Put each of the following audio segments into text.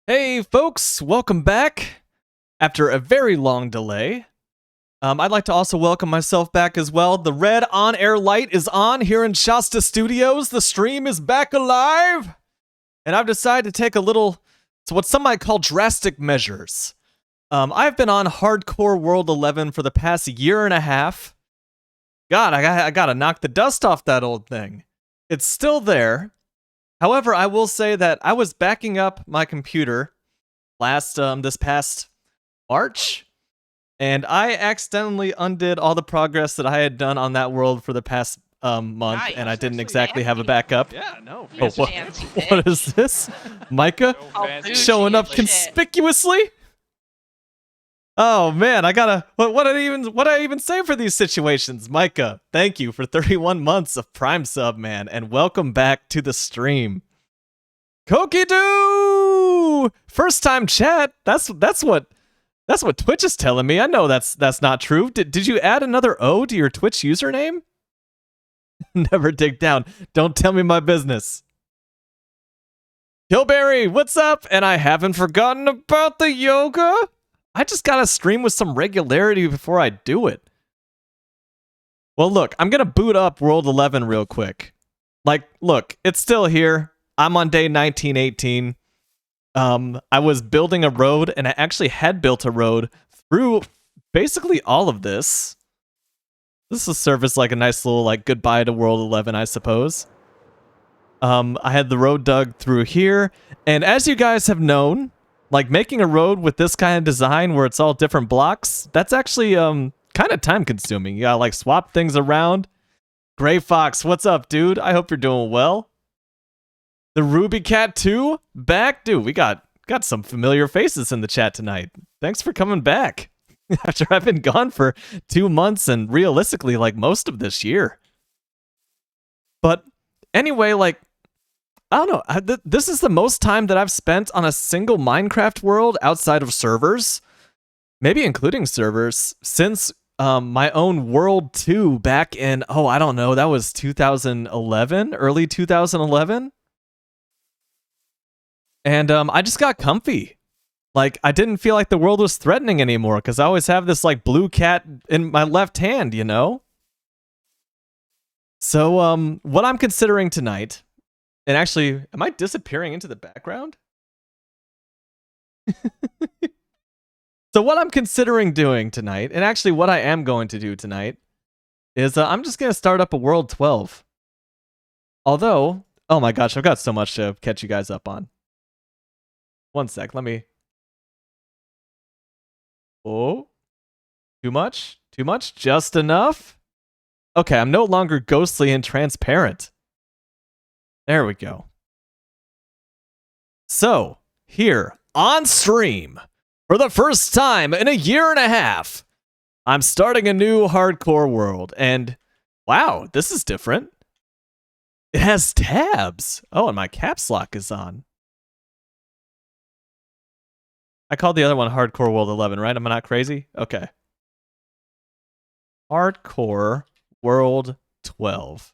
Hey folks, welcome back after a very long delay. I'd like to also welcome myself back as well. The red on-air light is on here in Shasta Studios. The stream is back alive. And I've decided to take a little, what some might call drastic measures. I've been on Hardcore World 11 for the past year and a half. God, I gotta knock the dust off that old thing. It's still there. However, I will say that I was backing up my computer this past March, and I accidentally undid all the progress that I had done on that world for the past month, Nice. and I didn't exactly have a backup. Yeah, no. Oh, Yes, fancy what is this? Micah Oh, fancy. showing up shit. conspicuously? Oh man, I gotta. What did I even say for these situations? Micah, thank you for 31 months of Prime sub, man, and welcome back to the stream. Kokidoo! First time chat. That's what Twitch is telling me. I know that's not true. Did you add another O to your Twitch username? Never dig down. Don't tell me my business. Hillberry, what's up? And I haven't forgotten about the yoga. I just gotta stream with some regularity before I do it. Well, look, I'm gonna boot up World 11 real quick. Like, look, it's still here. I'm on day 1918. I was building a road, and I actually had built a road through basically all of this. This will serve as like a nice little like goodbye to World 11, I suppose. I had the road dug through here, and as you guys have known, like making a road with this kind of design where it's all different blocks, that's actually kind of time consuming. You gotta like swap things around. Gray Fox, what's up, dude? I hope you're doing well. The Ruby Cat 2 back, dude. We got some familiar faces in the chat tonight. Thanks for coming back after I've been gone for 2 months and realistically like most of this year. But anyway, like I don't know. This is the most time that I've spent on a single Minecraft world outside of servers, maybe including servers, since my own World 2 back in, I don't know, that was 2011, early 2011. And I just got comfy. Like, I didn't feel like the world was threatening anymore because I always have this like blue cat in my left hand, you know? So what I'm considering tonight, and actually, am I disappearing into the background? So what I'm considering doing tonight, and actually what I am going to do tonight, is I'm just going to start up a World 12. Although, oh my gosh, I've got so much to catch you guys up on. One sec, let me... Oh, too much? Too much? Just enough? Okay, I'm no longer ghostly and transparent. There we go. So, here, on stream, for the first time in a year and a half, I'm starting a new hardcore world, and wow, this is different. It has tabs. Oh, and my caps lock is on. I called the other one Hardcore World 11, right? Am I not crazy? Okay. Hardcore World 12.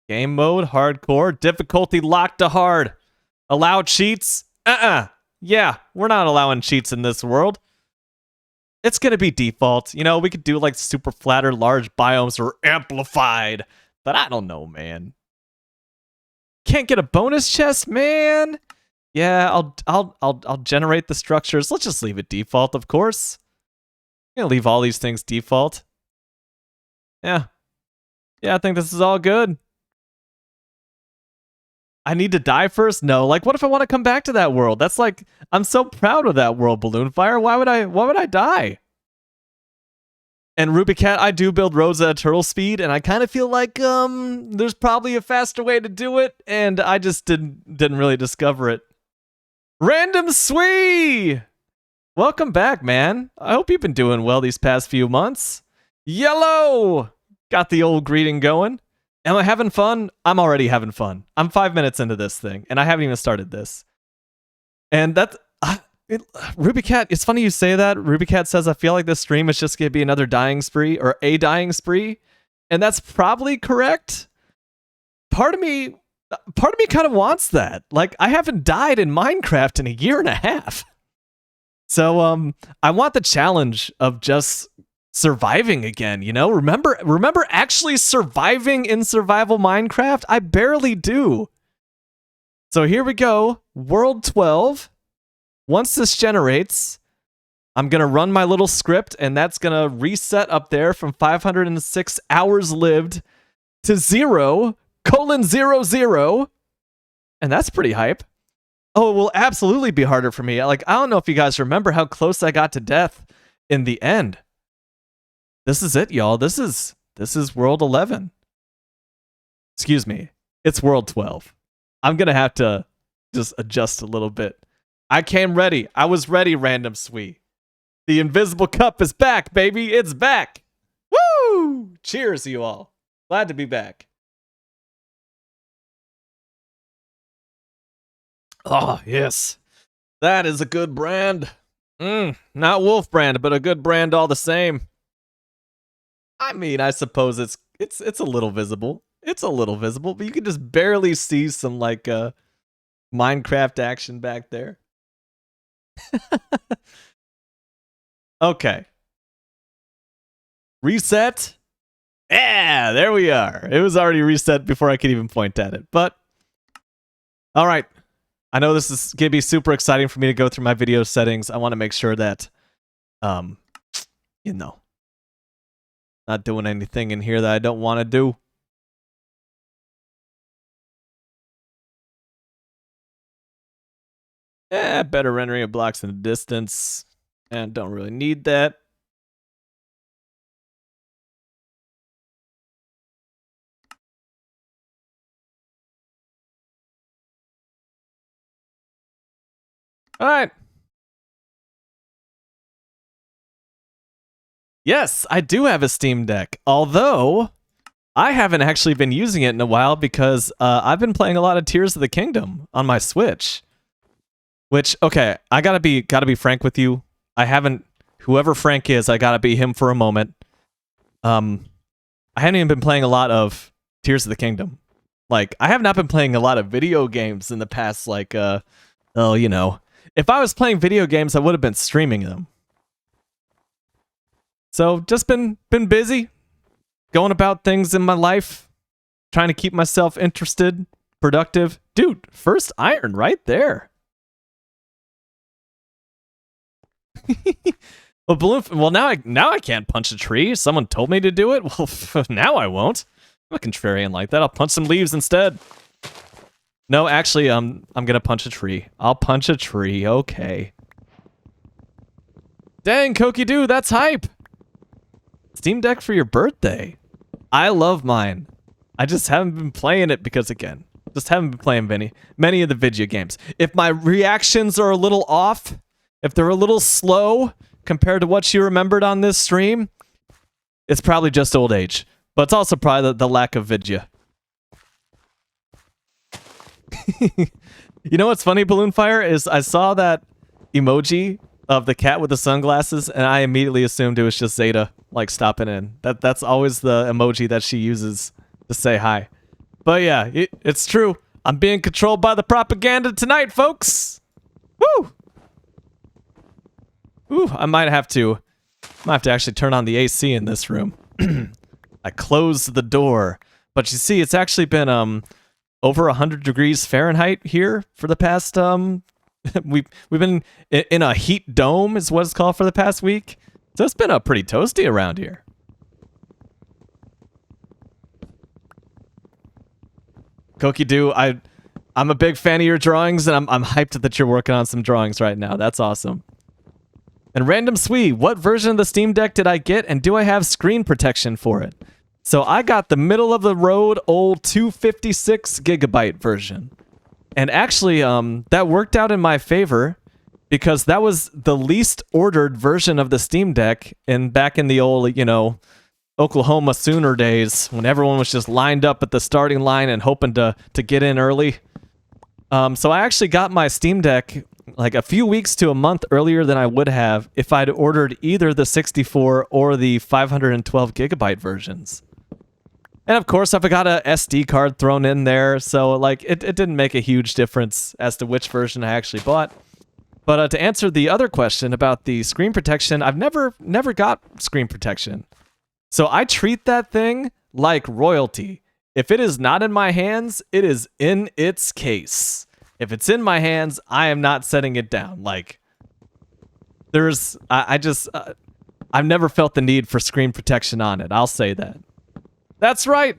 Game mode, hardcore, difficulty locked to hard. Allow cheats? Yeah, we're not allowing cheats in this world. It's gonna be default. You know, we could do like super flat or large biomes or amplified. But I don't know, man. Can't get a bonus chest, man. Yeah, I'll generate the structures. Let's just leave it default, of course. I'm gonna leave all these things default. Yeah, I think this is all good. I need to die first? No. Like, what if I want to come back to that world? That's like, I'm so proud of that world, Balloonfire. Why would I die? And Ruby Cat, I do build roads at a turtle speed, and I kind of feel like there's probably a faster way to do it, and I just didn't really discover it. Random Swee! Welcome back, man. I hope you've been doing well these past few months. Yellow! Got the old greeting going. Am I having fun? I'm already having fun. I'm 5 minutes into this thing, and I haven't even started this. And that's... Ruby Cat, it's funny you say that. Ruby Cat says, I feel like this stream is just going to be another dying spree, or a dying spree. And that's probably correct. Part of me Part of me kind of wants that. Like, I haven't died in Minecraft in a year and a half. So, I want the challenge of just surviving again, you know? Remember actually surviving in survival Minecraft? I barely do. So here we go. World 12. Once this generates, I'm going to run my little script, and that's going to reset up there from 506 hours lived to 0:00. And that's pretty hype. Oh, it will absolutely be harder for me. Like, I don't know if you guys remember how close I got to death in the end. This is it, y'all. This is World 11. Excuse me. It's World 12. I'm going to have to just adjust a little bit. I came ready. I was ready, Random Sweet. The Invisible Cup is back, baby. It's back. Woo! Cheers, you all. Glad to be back. Oh, yes. That is a good brand. Not Wolf brand, but a good brand all the same. I mean, I suppose it's a little visible. It's a little visible, but you can just barely see some like Minecraft action back there. Okay. Reset. Yeah, there we are. It was already reset before I could even point at it. But all right. I know this is going to be super exciting for me to go through my video settings. I want to make sure that you know, not doing anything in here that I don't want to do. Better rendering of blocks in the distance. And don't really need that. All right. Yes, I do have a Steam Deck. Although, I haven't actually been using it in a while because I've been playing a lot of Tears of the Kingdom on my Switch. Which, okay, I gotta be frank with you. I haven't, whoever Frank is, I gotta be him for a moment. I haven't even been playing a lot of Tears of the Kingdom. Like, I have not been playing a lot of video games in the past, like, you know. If I was playing video games, I would have been streaming them. So, just been busy, going about things in my life, trying to keep myself interested, productive. Dude, first iron right there. Well, now I can't punch a tree. Someone told me to do it. Well, now I won't. I'm a contrarian like that. I'll punch some leaves instead. No, actually, I'm gonna punch a tree. I'll punch a tree. Okay. Dang, Koki-Doo, that's hype. Steam Deck for your birthday. I love mine. I just haven't been playing it because, again, just haven't been playing many of the video games. If my reactions are a little off, if they're a little slow compared to what you remembered on this stream, it's probably just old age. But it's also probably the lack of vidya. You know what's funny, Balloon Fire, is I saw that emoji of the cat with the sunglasses, and I immediately assumed it was just Zeta, like, stopping in. That's always the emoji that she uses to say hi. But yeah, it's true. I'm being controlled by the propaganda tonight, folks! Woo! Ooh, I might have to actually turn on the AC in this room. I closed the door. But you see, it's actually been over 100 degrees Fahrenheit here for the past we've been in a heat dome is what it's called for the past week. So it's been pretty toasty around here. Koki-Doo, I'm a big fan of your drawings, and I'm hyped that you're working on some drawings right now. That's awesome. And Random Swee, what version of the Steam Deck did I get, and do I have screen protection for it? So I got the middle of the road old 256 gigabyte version. And actually, that worked out in my favor because that was the least ordered version of the Steam Deck back in the old, you know, Oklahoma Sooner days when everyone was just lined up at the starting line and hoping to get in early. So I actually got my Steam Deck like a few weeks to a month earlier than I would have if I'd ordered either the 64 or the 512 gigabyte versions. And of course, I've got a SD card thrown in there, so like it didn't make a huge difference as to which version I actually bought. But to answer the other question about the screen protection, I've never got screen protection. So I treat that thing like royalty. If it is not in my hands, it is in its case. If it's in my hands, I am not setting it down. Like, I've never felt the need for screen protection on it. I'll say that. That's right,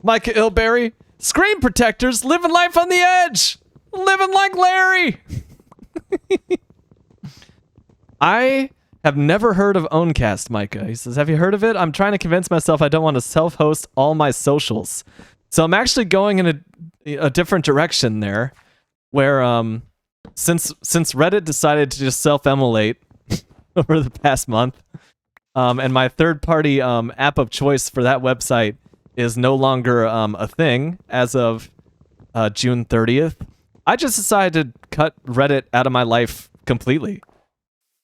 Micah Ilberry. Screen protectors living life on the edge. Living like Larry. I have never heard of Owncast, Micah. He says, have you heard of it? I'm trying to convince myself I don't want to self-host all my socials. So I'm actually going in a different direction there, where since Reddit decided to just self-emulate over the past month, and my third-party app of choice for that website is no longer a thing as of June 30th, I just decided to cut Reddit out of my life completely.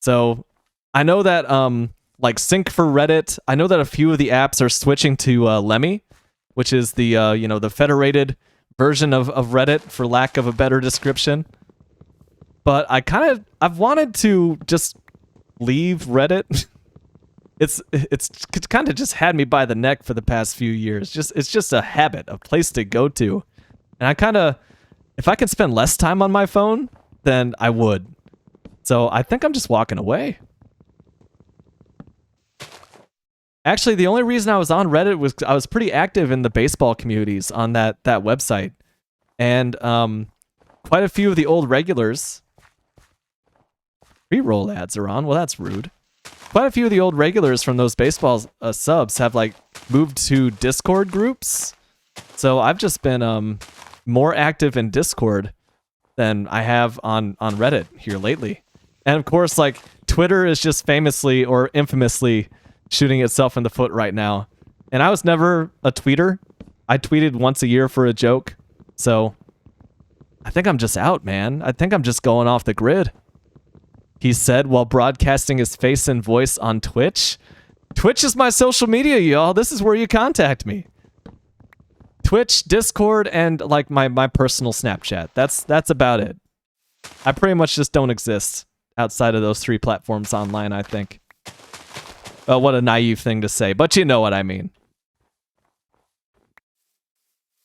So I know that like Sync for Reddit, I know that a few of the apps are switching to Lemmy, which is the the federated version of Reddit, for lack of a better description. But I've wanted to just leave Reddit. It's kind of just had me by the neck for the past few years. It's just a habit, a place to go to. And if I could spend less time on my phone, then I would. So I think I'm just walking away. Actually, the only reason I was on Reddit was I was pretty active in the baseball communities on that website. And quite a few of the old regulars... Pre-roll ads are on. Well, that's rude. Quite a few of the old regulars from those baseball subs have like moved to Discord groups. So I've just been more active in Discord than I have on Reddit here lately. And of course, like, Twitter is just famously or infamously shooting itself in the foot right now. And I was never a tweeter. I tweeted once a year for a joke. So I think I'm just out, man. I think I'm just going off the grid. He said while broadcasting his face and voice on Twitch. Twitch is my social media, y'all. This is where you contact me. Twitch, Discord, and like my personal Snapchat. That's about it. I pretty much just don't exist outside of those three platforms online, I think. What a naive thing to say, but you know what I mean.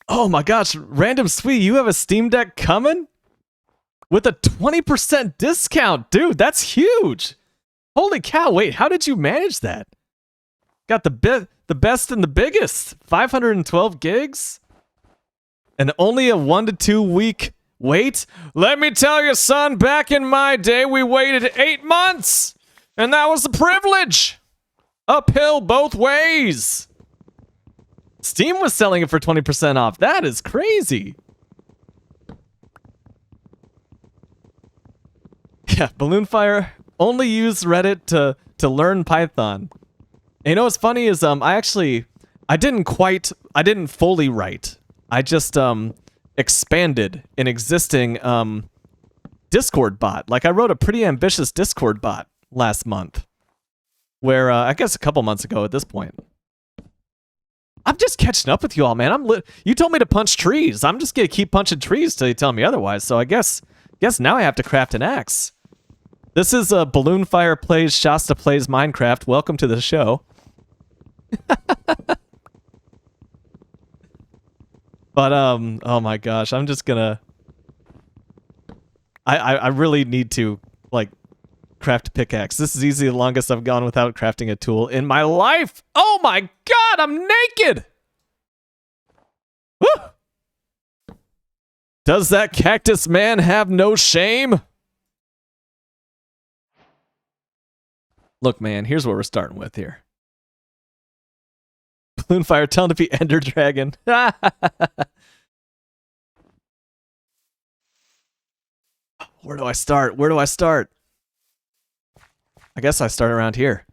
Oh my gosh, Random Sweet, you have a Steam Deck coming? With a 20% discount, dude, that's huge. Holy cow, wait, how did you manage that? Got the best and the biggest. 512 gigs? And only a 1 to 2 week wait? Let me tell you, son, back in my day, we waited 8 months. And that was a privilege. Uphill both ways. Steam was selling it for 20% off. That is crazy. Yeah, Balloonfire only used Reddit to learn Python. And you know what's funny is I didn't fully write. I just expanded an existing Discord bot. Like, I wrote a pretty ambitious Discord bot last month, where I guess a couple months ago at this point. I'm just catching up with you all, man. You told me to punch trees. I'm just gonna keep punching trees till you tell me otherwise. So I guess now I have to craft an axe. This is Balloonfire Plays Shasta Plays Minecraft. Welcome to the show. But oh my gosh, I'm just gonna. I really need to like craft a pickaxe. This is easily the longest I've gone without crafting a tool in my life. Oh my god, I'm naked. Woo! Does that cactus man have no shame? Look, man, here's what we're starting with here. Balloonfire, tell him to be Ender Dragon. Where do I start? Where do I start? I guess I start around here.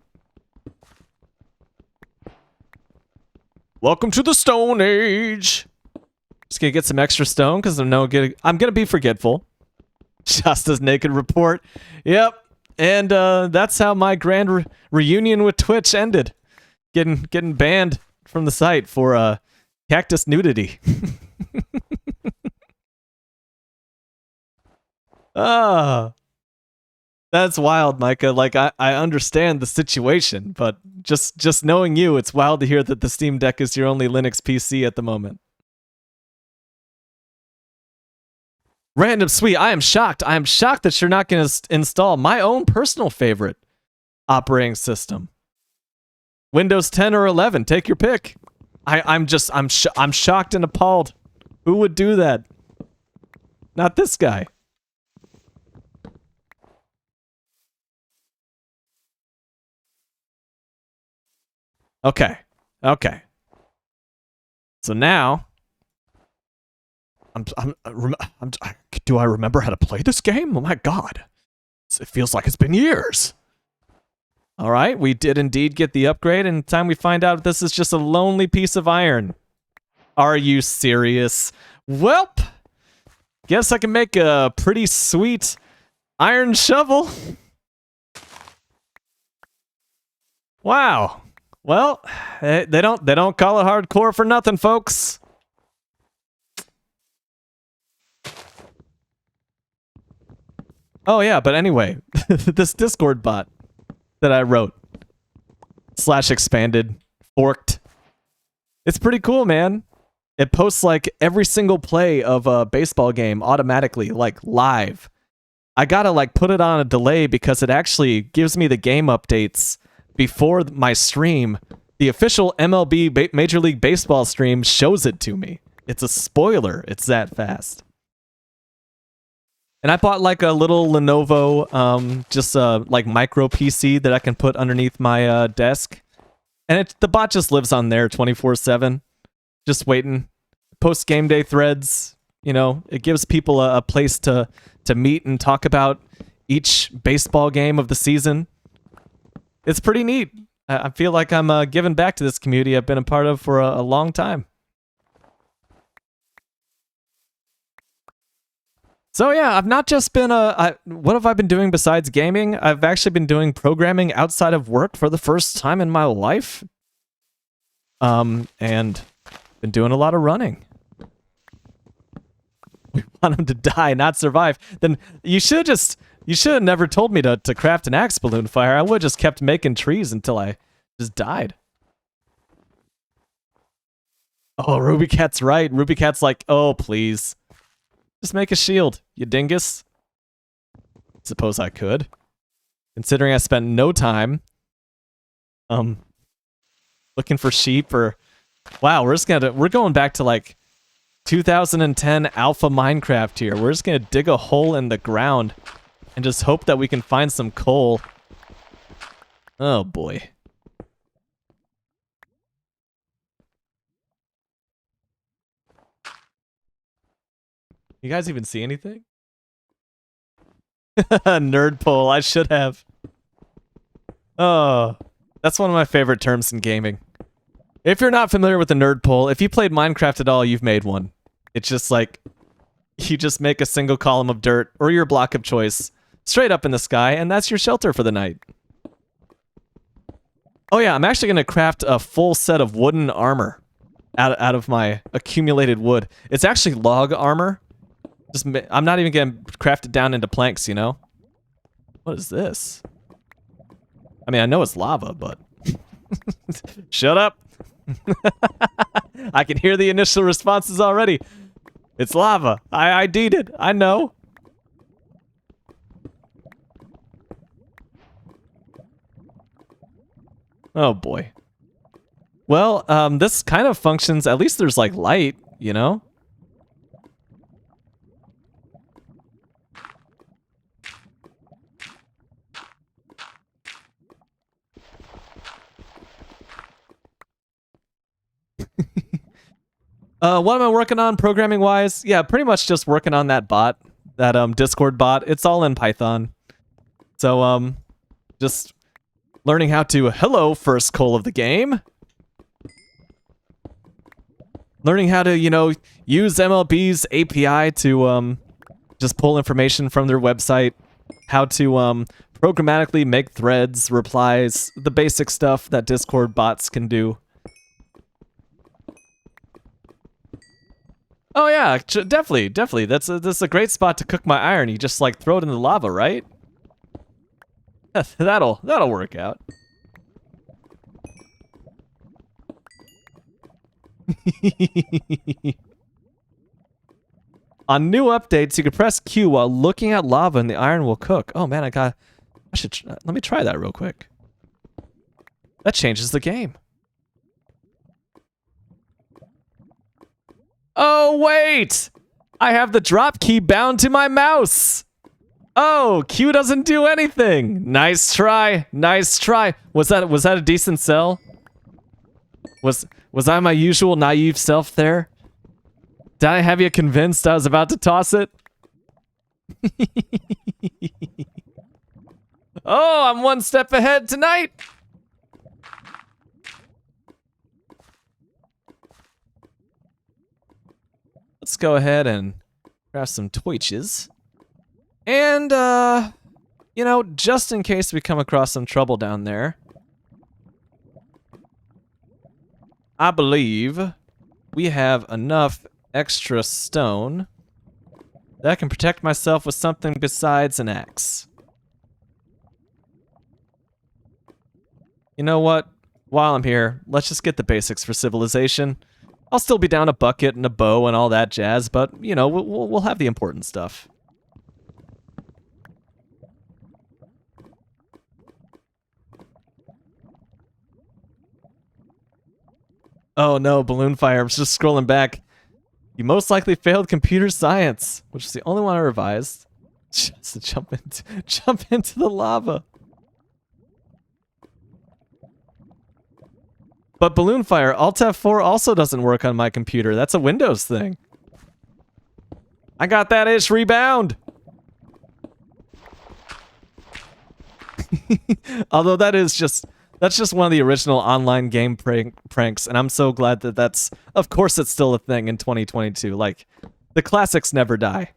Welcome to the Stone Age. Just gonna get some extra stone because I'm gonna be forgetful. Shasta's naked report. Yep. And that's how my grand reunion with Twitch ended. Getting banned from the site for cactus nudity. Ah, that's wild, Micah. Like I understand the situation, but just knowing you, it's wild to hear that the Steam Deck is your only Linux PC at the moment. Random Sweet, I am shocked. I am shocked that you're not going to install my own personal favorite operating system. Windows 10 or 11, take your pick. I'm shocked and appalled. Who would do that? Not this guy. Okay. So now do I remember how to play this game? Oh my god. It feels like it's been years. All right, we did indeed get the upgrade, and time we find out this is just a lonely piece of iron. Are you serious? Welp, guess I can make a pretty sweet iron shovel. Wow. Well, they don't call it hardcore for nothing, folks. Oh yeah, but anyway, this Discord bot that I wrote / expanded, forked. It's pretty cool, man. It posts like every single play of a baseball game automatically, like live. I gotta like put it on a delay because it actually gives me the game updates before my stream. The official MLB Major League Baseball stream shows it to me. It's a spoiler. It's that fast. And I bought like a little Lenovo, just a like micro PC that I can put underneath my desk, and the bot just lives on there 24/7, just waiting. Post game day threads, you know, it gives people a place to meet and talk about each baseball game of the season. It's pretty neat. I feel like I'm giving back to this community I've been a part of for a long time. So yeah, I've not just been what have I been doing besides gaming? I've actually been doing programming outside of work for the first time in my life. And been doing a lot of running. We want him to die, not survive. Then you should have never told me to craft an axe balloon fire. I would have just kept making trees until I just died. Oh, Ruby Cat's right. Ruby Cat's like, oh please. Just make a shield, you dingus. Suppose I could. Considering I spent no time looking for sheep or wow, we're going back to like 2010 alpha Minecraft here. We're just gonna dig a hole in the ground and just hope that we can find some coal. Oh boy. You guys even see anything? Nerd poll, I should have. Oh, that's one of my favorite terms in gaming. If you're not familiar with the nerd poll, if you played Minecraft at all, you've made one. It's just like, you just make a single column of dirt, or your block of choice, straight up in the sky, and that's your shelter for the night. Oh yeah, I'm actually going to craft a full set of wooden armor out of my accumulated wood. It's actually log armor. I'm not even going to craft it down into planks, you know? What is this? I mean, I know it's lava, but... Shut up! I can hear the initial responses already. It's lava. I ID'd it. I know. Oh boy. Well, this kind of functions, at least there's like light, you know? What am I working on programming wise? Yeah, pretty much just working on that bot, that Discord bot. It's all in Python. So just learning how to hello first coal of the game. Learning how to, you know, use MLB's API to just pull information from their website. How to programmatically make threads, replies, the basic stuff that Discord bots can do. Oh yeah, definitely, definitely. That's a great spot to cook my iron. You just like throw it in the lava, right? That'll work out. On new updates, you can press Q while looking at lava and the iron will cook. Oh man, I should let me try that real quick. That changes the game. Oh wait! I have the drop key bound to my mouse. Oh, Q doesn't do anything. Nice try. Nice try. Was that a decent sell? Was I my usual naive self there? Did I have you convinced I was about to toss it? Oh, I'm one step ahead tonight. Let's go ahead and grab some torches. And, you know, just in case we come across some trouble down there, I believe we have enough extra stone that I can protect myself with something besides an axe. You know what? While I'm here, let's just get the basics for civilization. I'll still be down a bucket and a bow and all that jazz, but, you know, we'll have the important stuff. Oh no, balloon fire. I'm just scrolling back. You most likely failed computer science, which is the only one I revised. Just to jump into the lava. But balloon fire, Alt F4 also doesn't work on my computer. That's a Windows thing. I got that ish rebound. Although that's just one of the original online game pranks, and I'm so glad that that's, of course it's still a thing in 2022. Like, the classics never die.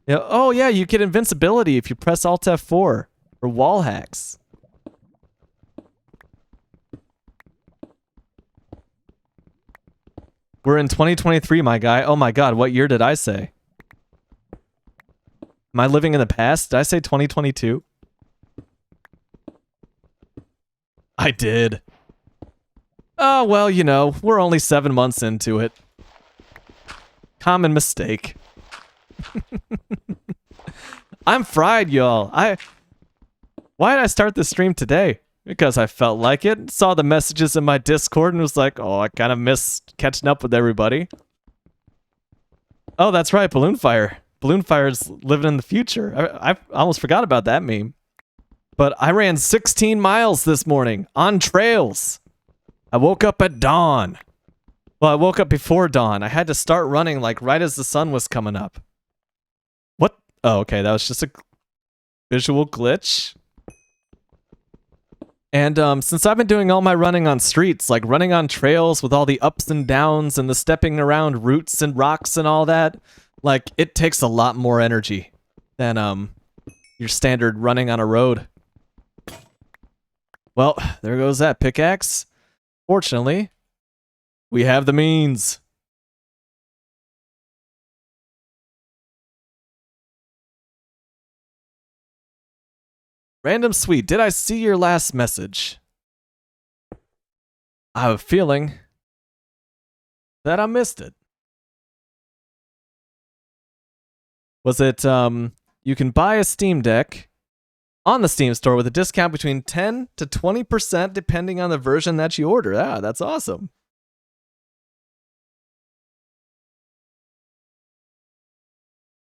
Yeah, oh yeah, you get invincibility if you press Alt F4, or wall hacks. We're in 2023, my guy. Oh my god, what year did I say? Am I living in the past? Did I say 2022? I did. Oh, well, you know, we're only 7 months into it. Common mistake. I'm fried, y'all. Why did I start this stream today? Because I felt like it. Saw the messages in my Discord and was like, oh, I kind of missed catching up with everybody. Oh, that's right, Balloon Fire. Balloon Fire's living in the future. I almost forgot about that meme. But I ran 16 miles this morning on trails. I woke up at dawn. Well, I woke up before dawn. I had to start running like right as the sun was coming up. What? Oh, okay, that was just a visual glitch. And since I've been doing all my running on streets, like running on trails with all the ups and downs and the stepping around roots and rocks and all that, like it takes a lot more energy than your standard running on a road. Well, there goes that pickaxe. Fortunately, we have the means. Random Sweet, did I see your last message? I have a feeling that I missed it. Was it, you can buy a Steam Deck on the Steam store with a discount between 10 to 20% depending on the version that you order. Ah, that's awesome.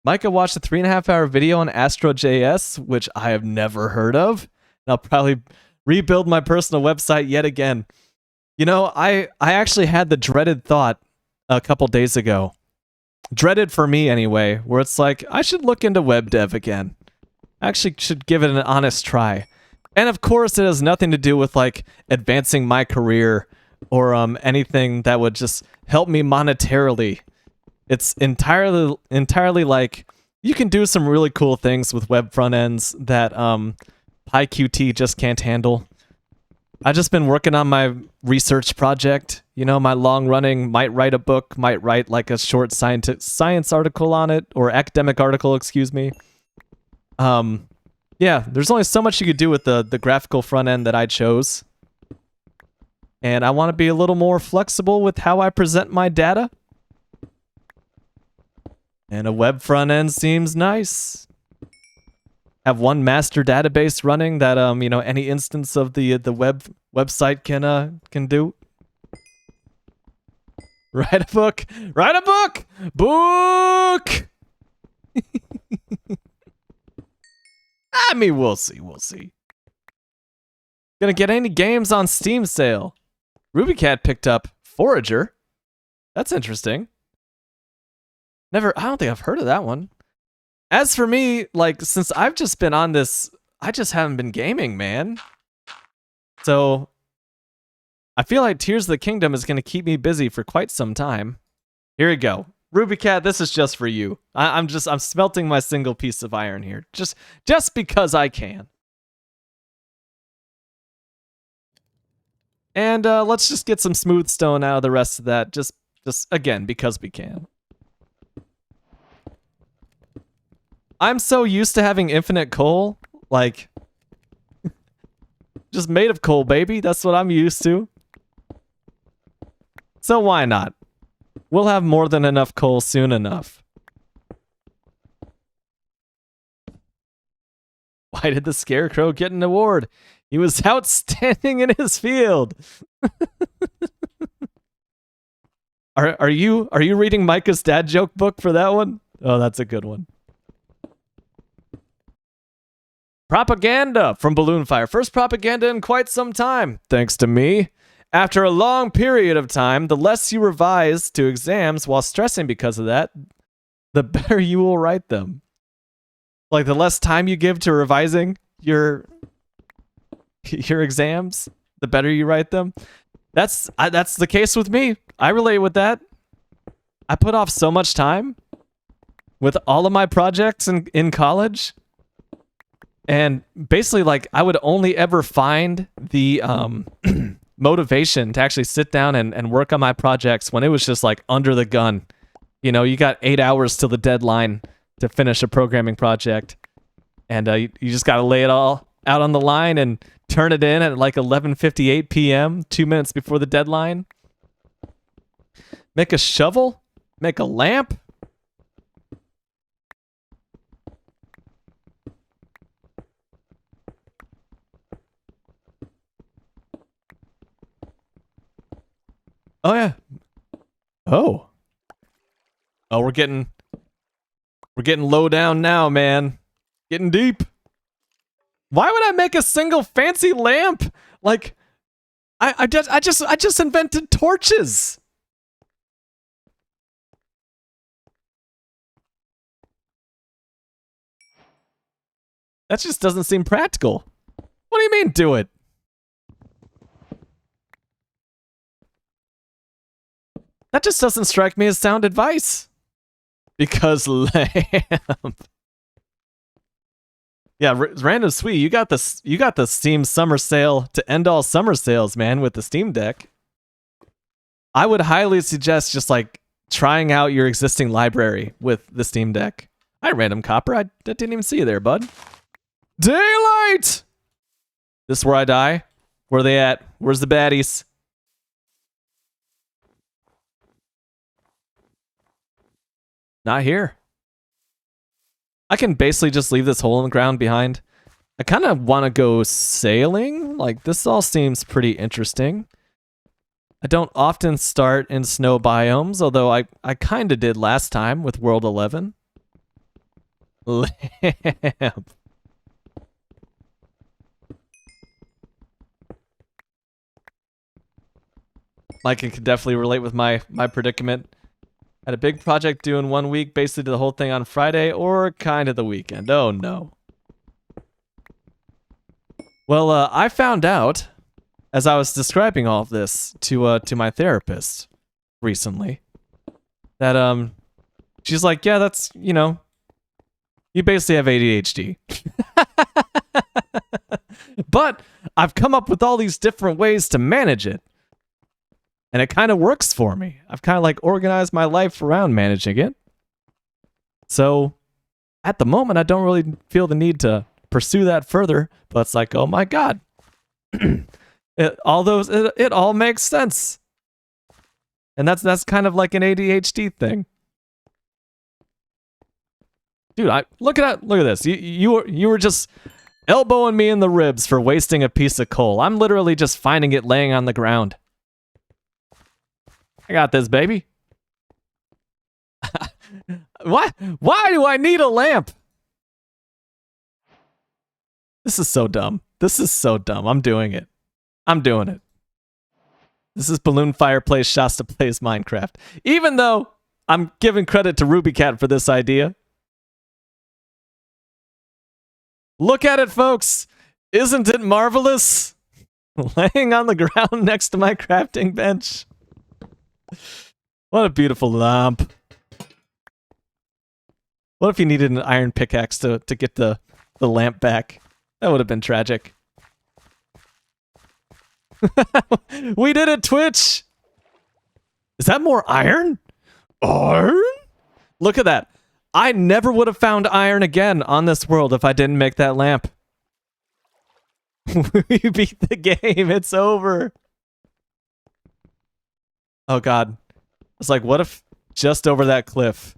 Micah watched a 3.5-hour video on Astro.js, which I have never heard of. And I'll probably rebuild my personal website yet again. You know, I actually had the dreaded thought a couple days ago. Dreaded for me anyway, where it's like, I should look into web dev again. I actually should give it an honest try. And of course, it has nothing to do with like advancing my career or anything that would just help me monetarily. It's entirely like you can do some really cool things with web front ends that PyQt just can't handle. I've just been working on my research project, you know, my long running might write a book, might write like a short science article on it, or academic article, excuse me. Yeah, there's only so much you could do with the graphical front end that I chose. And I want to be a little more flexible with how I present my data. And a web front end seems nice. Have one master database running that you know, any instance of the website can do. Write a book. Write a book. Book. I mean, we'll see. We'll see. Gonna get any games on Steam sale. RubyCat picked up Forager. That's interesting. I don't think I've heard of that one. As for me, like, since I've just been on this, I just haven't been gaming, man. So, I feel like Tears of the Kingdom is going to keep me busy for quite some time. Here we go. RubyCat, this is just for you. I'm smelting my single piece of iron here. Just because I can. And let's just get some smooth stone out of the rest of that. Just again, because we can. I'm so used to having infinite coal, like, just made of coal, baby. That's what I'm used to. So why not? We'll have more than enough coal soon enough. Why did the Scarecrow get an award? He was outstanding in his field. Are you reading Micah's dad joke book for that one? Oh, that's a good one. Propaganda from Balloonfire. First propaganda in quite some time, thanks to me. After a long period of time, the less you revise to exams while stressing because of that, the better you will write them. Like, the less time you give to revising your exams, the better you write them. That's the case with me. I relate with that. I put off so much time with all of my projects in college. And basically, like, I would only ever find the motivation to actually sit down and work on my projects when it was just like under the gun. You know, you got 8 hours till the deadline to finish a programming project, and you just got to lay it all out on the line and turn it in at like 11:58 p.m., 2 minutes before the deadline. Make a shovel? Make a lamp? Oh, yeah. Oh, we're getting low down now, man. Getting deep. Why would I make a single fancy lamp? Like, I just invented torches. That just doesn't seem practical. What do you mean, do it? That just doesn't strike me as sound advice. Because lamp. Yeah, Random Sweet, you got the Steam summer sale to end all summer sales, man, with the Steam Deck. I would highly suggest just like trying out your existing library with the Steam Deck. Hi, Random Copper. I didn't even see you there, bud. Daylight! This is where I die? Where are they at? Where's the baddies? Not here. I can basically just leave this hole in the ground behind. I kind of want to go sailing. Like, this all seems pretty interesting. I don't often start in snow biomes, although I kind of did last time with World 11. Lamp. Mike can definitely relate with my predicament. Had a big project due in 1 week, basically did the whole thing on Friday or kind of the weekend. Oh no. Well, I found out as I was describing all of this to my therapist recently that she's like, yeah, that's, you know, you basically have ADHD. But I've come up with all these different ways to manage it. And it kind of works for me. I've kind of like organized my life around managing it. So at the moment, I don't really feel the need to pursue that further. But it's like, oh my God. it all makes sense. And that's kind of like an ADHD thing. Dude, look at this. You were just elbowing me in the ribs for wasting a piece of coal. I'm literally just finding it laying on the ground. I got this, baby. Why do I need a lamp? This is so dumb. This is so dumb. I'm doing it. I'm doing it. This is Balloon Fireplace Shasta Plays Minecraft. Even though I'm giving credit to RubyCat for this idea. Look at it, folks. Isn't it marvelous? Laying on the ground next to my crafting bench. What a beautiful lamp. What if you needed an iron pickaxe to get the lamp back? That would have been tragic. We did it, Twitch! Is that more iron? Iron? Look at that. I never would have found iron again on this world if I didn't make that lamp. We beat the game. It's over. Oh, God. It's like, what if just over that cliff?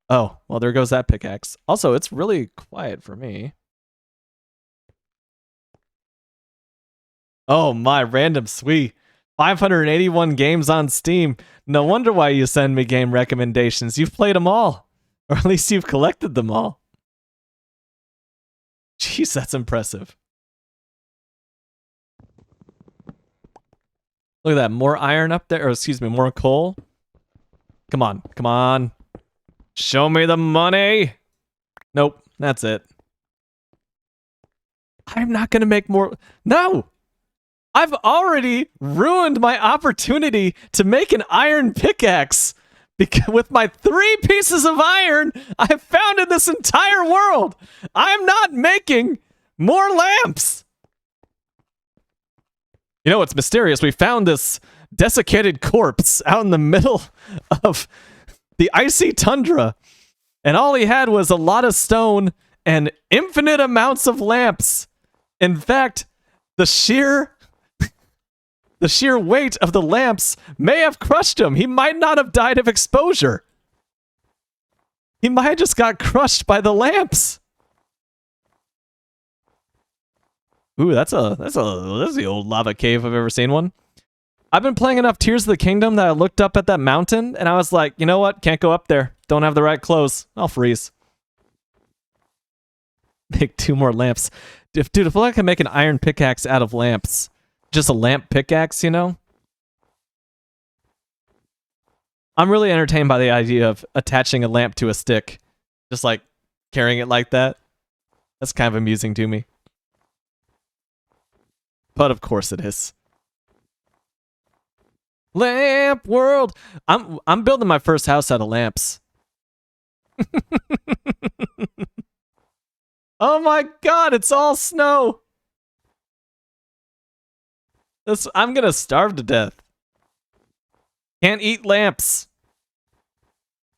Oh, well, there goes that pickaxe. Also, it's really quiet for me. Oh, my random sweet. 581 games on Steam. No wonder why you send me game recommendations. You've played them all. Or at least you've collected them all. Jeez, that's impressive. Look at that. More iron up there. Or excuse me, more coal. Come on. Come on. Show me the money. Nope. That's it. I'm not going to make more. No! I've already ruined my opportunity to make an iron pickaxe. Because with my 3 pieces of iron, I've founded this entire world. I'm not making more lamps. You know what's mysterious? We found this desiccated corpse out in the middle of the icy tundra. And all he had was a lot of stone and infinite amounts of lamps. In fact, the sheer weight of the lamps may have crushed him. He might not have died of exposure. He might have just got crushed by the lamps. Ooh, that's the old lava cave if I've ever seen one. I've been playing enough Tears of the Kingdom that I looked up at that mountain and I was like, you know what? Can't go up there. Don't have the right clothes. I'll freeze. Make 2 more lamps. Dude, if I can make an iron pickaxe out of lamps. Just a lamp pickaxe, you know? I'm really entertained by the idea of attaching a lamp to a stick. Just like carrying it like that. That's kind of amusing to me. But of course it is. Lamp world! I'm building my first house out of lamps. Oh my God, it's all snow! I'm gonna starve to death. Can't eat lamps.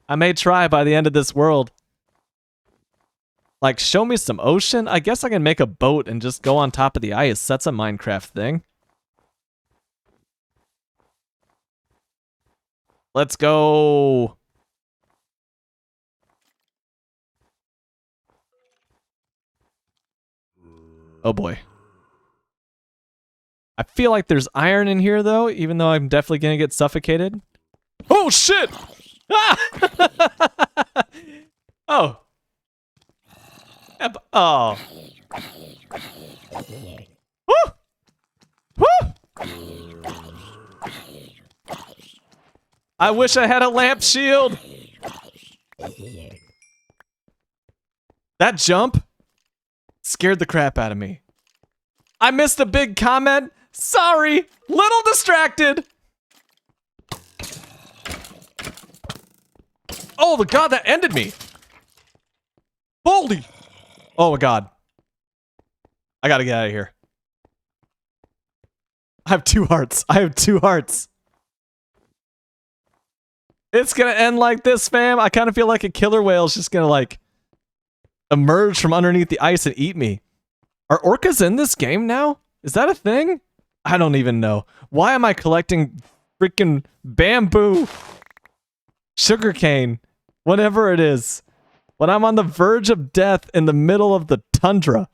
I may try by the end of this world. Like, show me some ocean? I guess I can make a boat and just go on top of the ice. That's a Minecraft thing. Let's go. Oh boy. I feel like there's iron in here, though, even though I'm definitely going to get suffocated. Oh, shit! Ah! Oh. Oh. Woo! Woo! I wish I had a lamp shield. That jump scared the crap out of me. I missed a big comment. Sorry, little distracted. Oh my God, that ended me. Holy. Oh my God. I gotta get out of here. I have 2 hearts. I have 2 hearts. It's gonna end like this, fam. I kind of feel like a killer whale is just gonna like emerge from underneath the ice and eat me. Are orcas in this game now? Is that a thing? I don't even know. Why am I collecting freaking bamboo, sugarcane, whatever it is, when I'm on the verge of death in the middle of the tundra?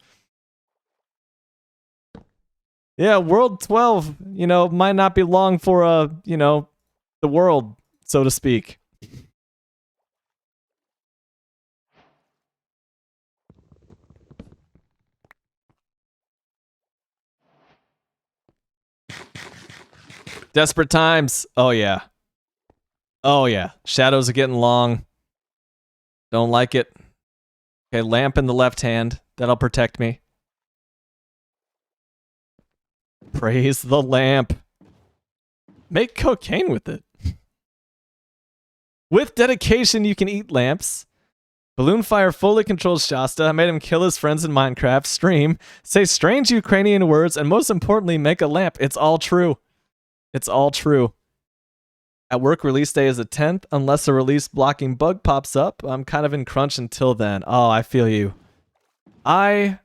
Yeah, World 12, you know, might not be long for, you know, the world, so to speak. Desperate times. Oh, yeah. Oh, yeah. Shadows are getting long. Don't like it. Okay, lamp in the left hand. That'll protect me. Praise the lamp. Make cocaine with it. With dedication, you can eat lamps. Balloon Fire fully controls Shasta. I made him kill his friends in Minecraft. Stream. Say strange Ukrainian words, and most importantly, make a lamp. It's all true. It's all true. At work, release day is the 10th. Unless a release blocking bug pops up, I'm kind of in crunch until then. Oh, I feel you. I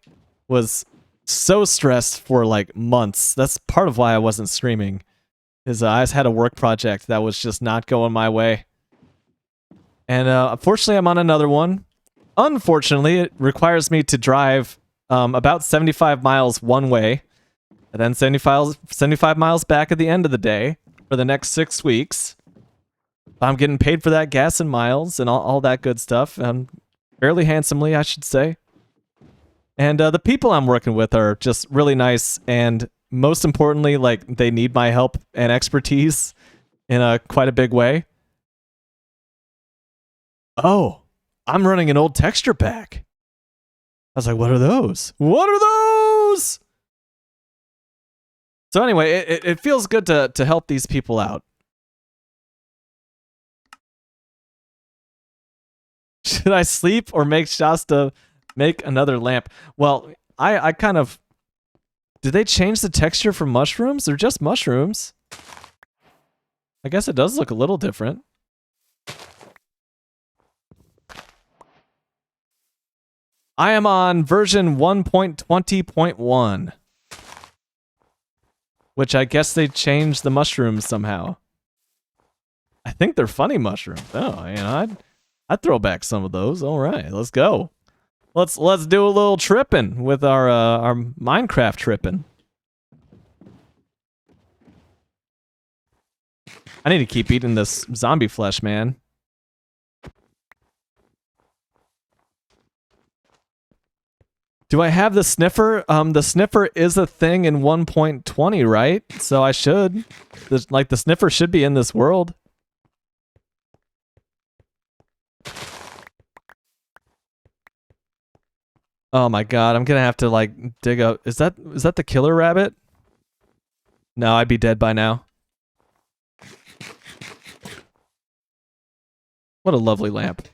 was so stressed for like months. That's part of why I wasn't streaming. Is I just had a work project that was just not going my way. And unfortunately, I'm on another one. Unfortunately, it requires me to drive about 75 miles one way, and then 75 miles back at the end of the day for the next 6 weeks. I'm getting paid for that gas and miles and all that good stuff, fairly handsomely, I should say. And the people I'm working with are just really nice, and most importantly, like, they need my help and expertise in quite a big way. Oh, I'm running an old texture pack. I was like, what are those? What are those? So anyway, it feels good to help these people out. Should I sleep or make Shasta make another lamp? Well, I kind of... Did they change the texture for mushrooms? They're just mushrooms. I guess it does look a little different. I am on version 1.20.1. Which I guess they changed the mushrooms somehow. I think they're funny mushrooms. Oh, you know, I'd throw back some of those. All right, let's go. Let's do a little tripping with our Minecraft tripping. I need to keep eating this zombie flesh, man. Do I have the sniffer? The sniffer is a thing in 1.20, right? So I should. Like, the sniffer should be in this world. Oh my god, I'm gonna have to, like, dig up... Is that the killer rabbit? No, I'd be dead by now. What a lovely lamp.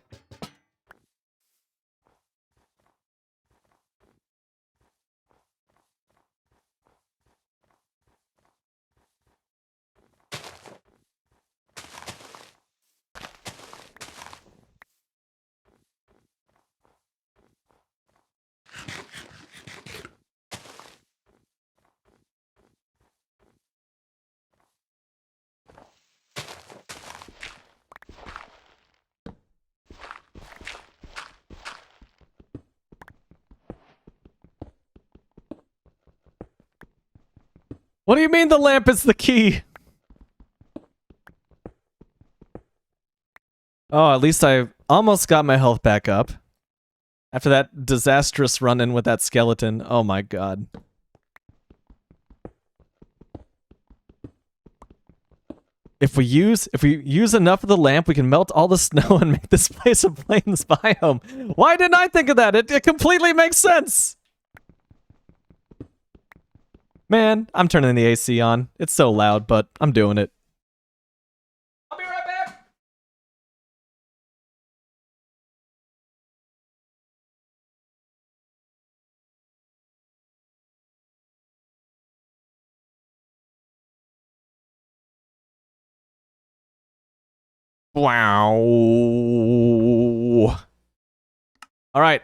What do you mean the lamp is the key? Oh, at least I almost got my health back up. After that disastrous run-in with that skeleton. Oh my god. If we use enough of the lamp, we can melt all the snow and make this place a plains biome. Why didn't I think of that? It completely makes sense. Man, I'm turning the AC on. It's so loud, but I'm doing it. Wow. All right.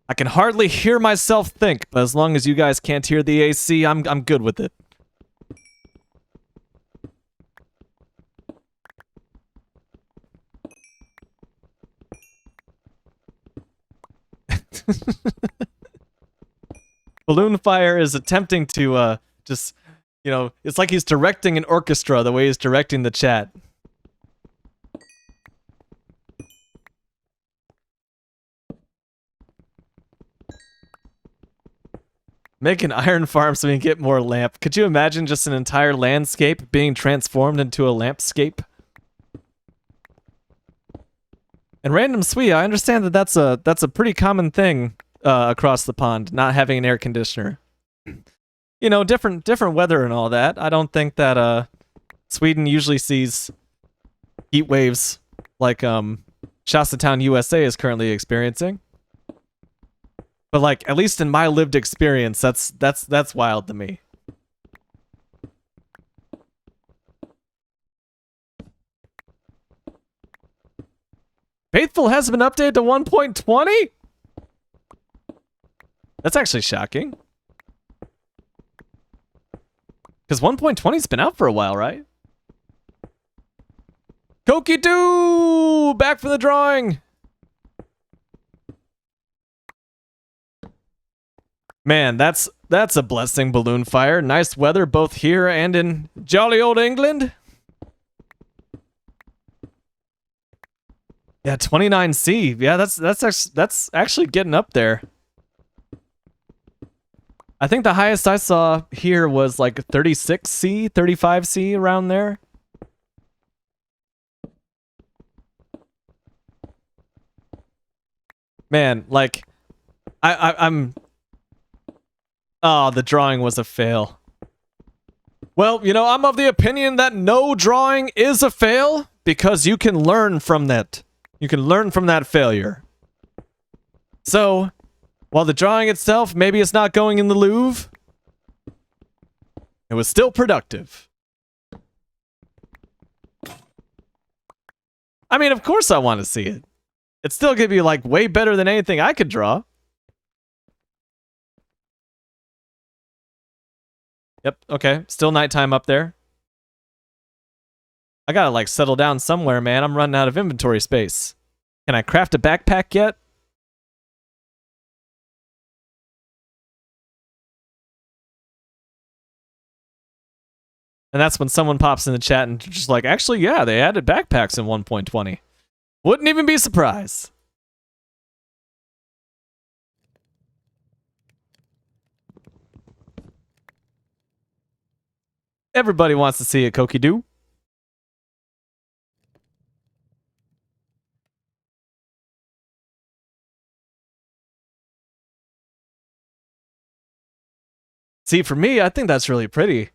I can hardly hear myself think, but as long as you guys can't hear the AC, I'm good with it. Balloonfire is attempting to just, you know, it's like he's directing an orchestra the way he's directing the chat. Make an iron farm so we can get more lamp. Could you imagine just an entire landscape being transformed into a lampscape? And Random Sweet, I understand that that's a pretty common thing across the pond, not having an air conditioner. You know, different weather and all that. I don't think that Sweden usually sees heat waves like Shasta USA is currently experiencing. But like, at least in my lived experience, that's wild to me. Faithful has been updated to 1.20? That's actually shocking. Because 1.20's been out for a while, right? Koki-doo! Back for the drawing! Man, that's a blessing, Balloonfire. Nice weather both here and in jolly old England. Yeah, 29C. Yeah, that's actually getting up there. I think the highest I saw here was like 36C, 35C, around there. Man, like, I'm... Oh, the drawing was a fail. Well, you know, I'm of the opinion that no drawing is a fail because you can learn from that. You can learn from that failure. So, while the drawing itself, maybe it's not going in the Louvre, it was still productive. I mean, of course I want to see it. It's still gonna be, like, way better than anything I could draw. Yep, okay. Still nighttime up there. I gotta, like, settle down somewhere, man. I'm running out of inventory space. Can I craft a backpack yet? And that's when someone pops in the chat and just like, actually, yeah, they added backpacks in 1.20. Wouldn't even be surprised. Everybody wants to see a Koki-doo. See, for me, I think that's really pretty.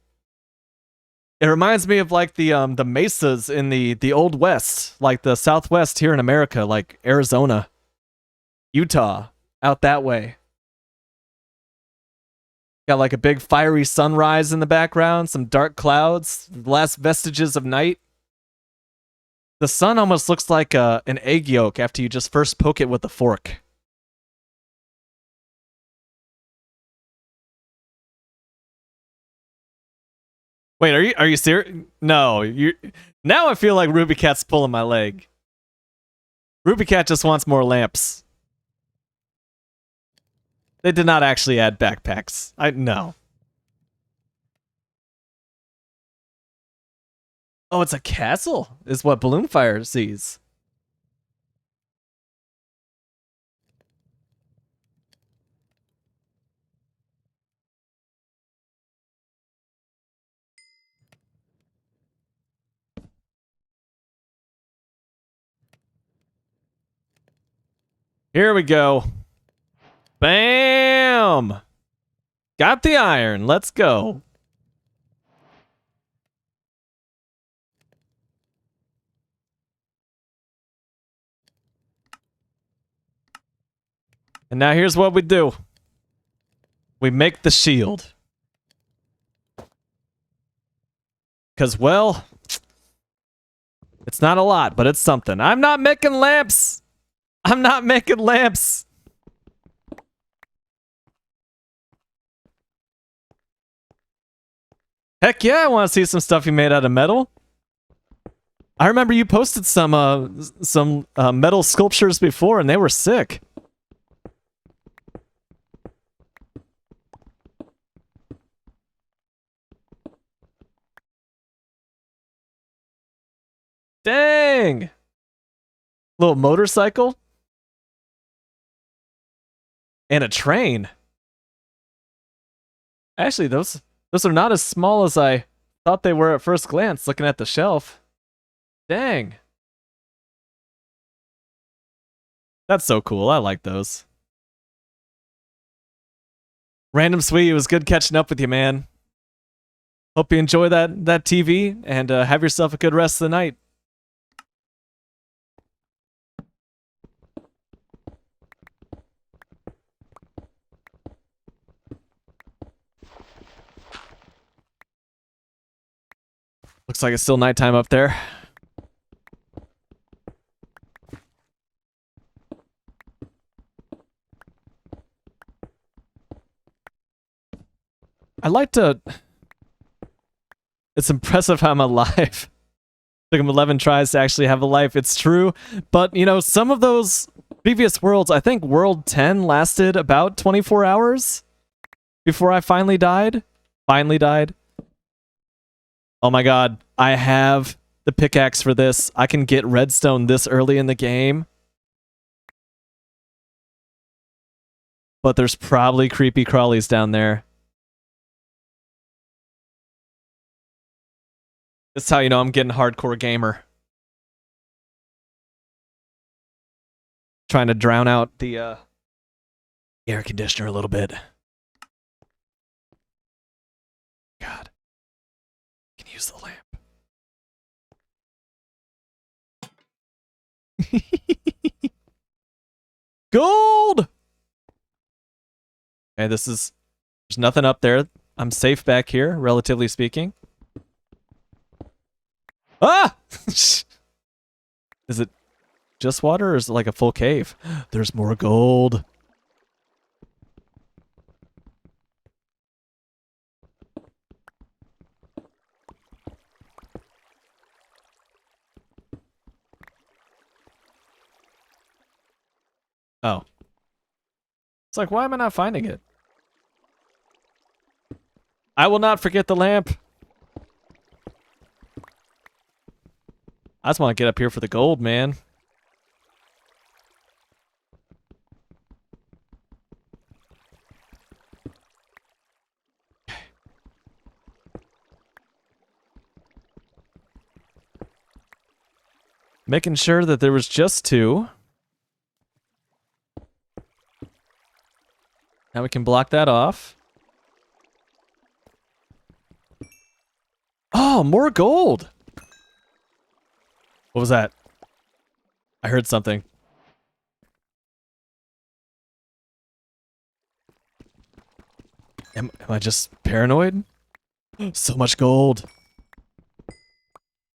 It reminds me of like the mesas in the old west, like the southwest here in America, like Arizona, Utah, out that way. Got like a big fiery sunrise in the background, some dark clouds, the last vestiges of night. The sun almost looks like an egg yolk after you just first poke it with a fork. Wait, are you serious? No, you. Now I feel like Ruby Cat's pulling my leg. Ruby Cat just wants more lamps. They did not actually add backpacks. No. Oh, it's a castle, is what Balloonfire sees. Here we go. Bam! Got the iron. Let's go. And now here's what we do. We make the shield. Because, well, It's not a lot, but it's something. I'm not making lamps! I'm not making lamps! Heck yeah, I want to see some stuff you made out of metal. I remember you posted some metal sculptures before, and they were sick. Dang! Little motorcycle? And a train. Actually, those are not as small as I thought they were at first glance, looking at the shelf. Dang. That's so cool. I like those. Random Sweet, it was good catching up with you, man. Hope you enjoy that TV, and have yourself a good rest of the night. Looks like it's still nighttime up there. I like to... It's impressive how I'm alive. Took him 11 tries to actually have a life. It's true. But, you know, some of those previous worlds, I think World 10 lasted about 24 hours before I finally died. Oh my god, I have the pickaxe for this. I can get redstone this early in the game. But there's probably creepy crawlies down there. That's how you know I'm getting hardcore gamer. Trying to drown out the air conditioner a little bit. God. I can use the lamp. Gold! Okay, there's nothing up there. I'm safe back here, relatively speaking. Ah! Is it just water or is it like a full cave? There's more gold. Oh. It's like, why am I not finding it? I will not forget the lamp. I just want to get up here for the gold, man. Making sure that there was just 2. Now we can block that off. Oh, more gold! What was that? I heard something. Am I just paranoid? So much gold.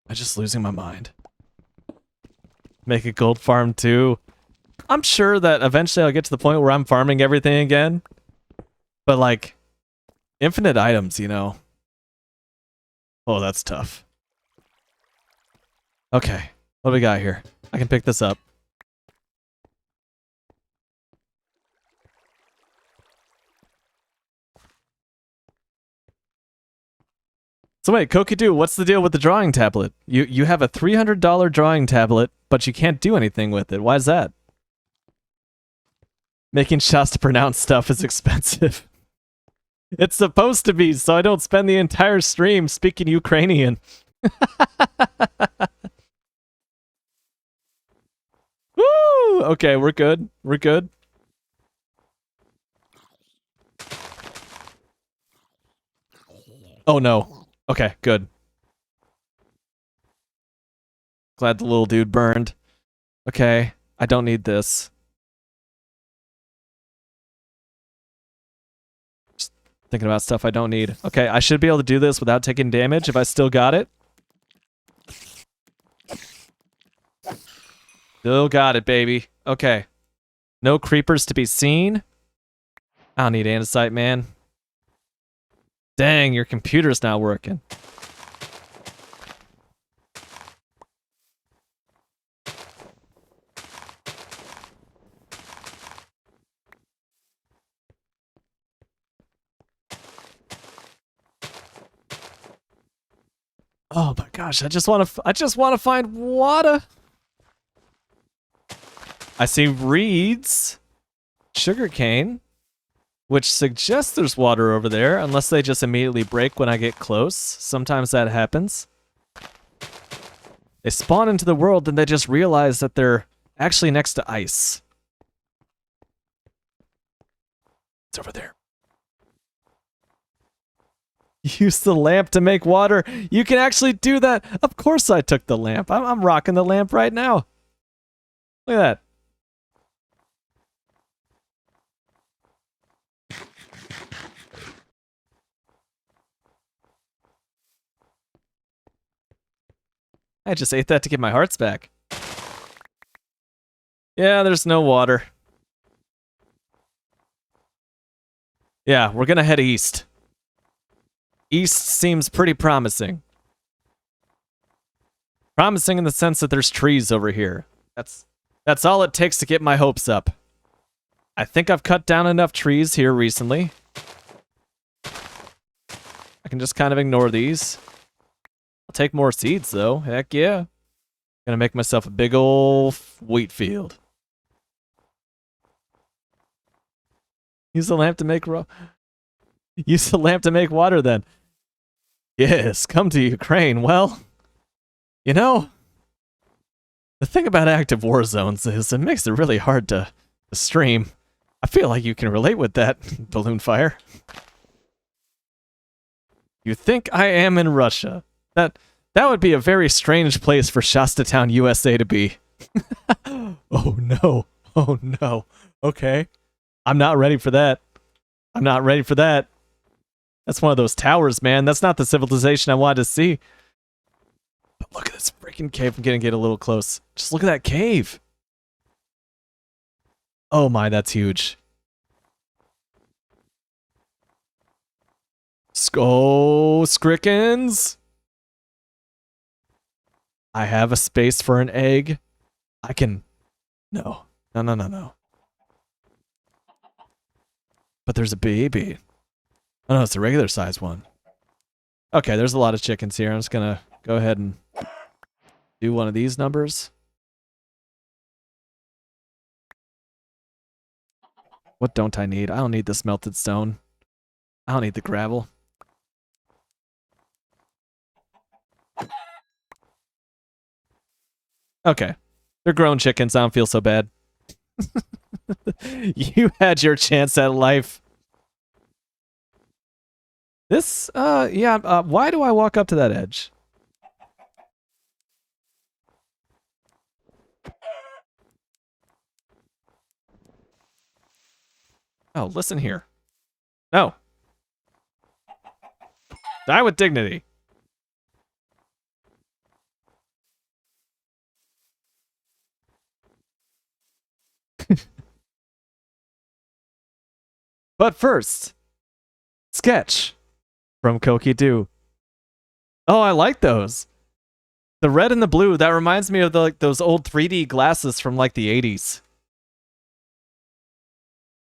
I'm just losing my mind. Make a gold farm too. I'm sure that eventually I'll get to the point where I'm farming everything again. But like, infinite items, you know. Oh, that's tough. Okay, what do we got here? I can pick this up. So wait, Kokidoo, what's the deal with the drawing tablet? You have a $300 drawing tablet, but you can't do anything with it. Why is that? Making shots to pronounce stuff is expensive. It's supposed to be, so I don't spend the entire stream speaking Ukrainian. Woo! Okay, we're good. We're good. Oh no. Okay, good. Glad the little dude burned. Okay, I don't need this. Just thinking about stuff I don't need. Okay, I should be able to do this without taking damage if I still got it. Still got it, baby. Okay. No creepers to be seen. I don't need andesite, man. Dang, your computer's not working. Oh my gosh, I just want to find water. I see reeds, sugarcane, which suggests there's water over there, unless they just immediately break when I get close. Sometimes that happens. They spawn into the world and they just realize that they're actually next to ice. It's over there. Use the lamp to make water. You can actually do that. Of course I took the lamp. I'm rocking the lamp right now. Look at that. I just ate that to get my hearts back. Yeah, there's no water. Yeah, we're gonna head east. East seems pretty promising. Promising in the sense that there's trees over here. That's all it takes to get my hopes up. I think I've cut down enough trees here recently. I can just kind of ignore these. I'll take more seeds though. Heck yeah. Gonna make myself a big ol' wheat field. Use the lamp to make Use the lamp to make water then. Yes, come to Ukraine. Well, you know, the thing about active war zones is it makes it really hard to stream. I feel like you can relate with that, Balloon Fire. You think I am in Russia? That would be a very strange place for Shastatown, USA to be. Oh no. Oh no. Okay. I'm not ready for that. I'm not ready for that. That's one of those towers, man. That's not the civilization I wanted to see. But look at this freaking cave. I'm gonna get a little close. Just look at that cave. Oh my, that's huge. Skrickens. I have a space for an egg. I can... No. No. But there's a baby. Oh no, it's a regular size one. Okay, there's a lot of chickens here. I'm just gonna go ahead and do one of these numbers. What don't I need? I don't need this melted stone. I don't need the gravel. Okay. They're grown chickens. I don't feel so bad. You had your chance at life. This, yeah, why do I walk up to that edge? Oh, listen here. No. Die with dignity. But first, sketch from Koki-Do. Oh, I like those. The red and the blue, that reminds me of the, like, those old 3D glasses from like the 80s.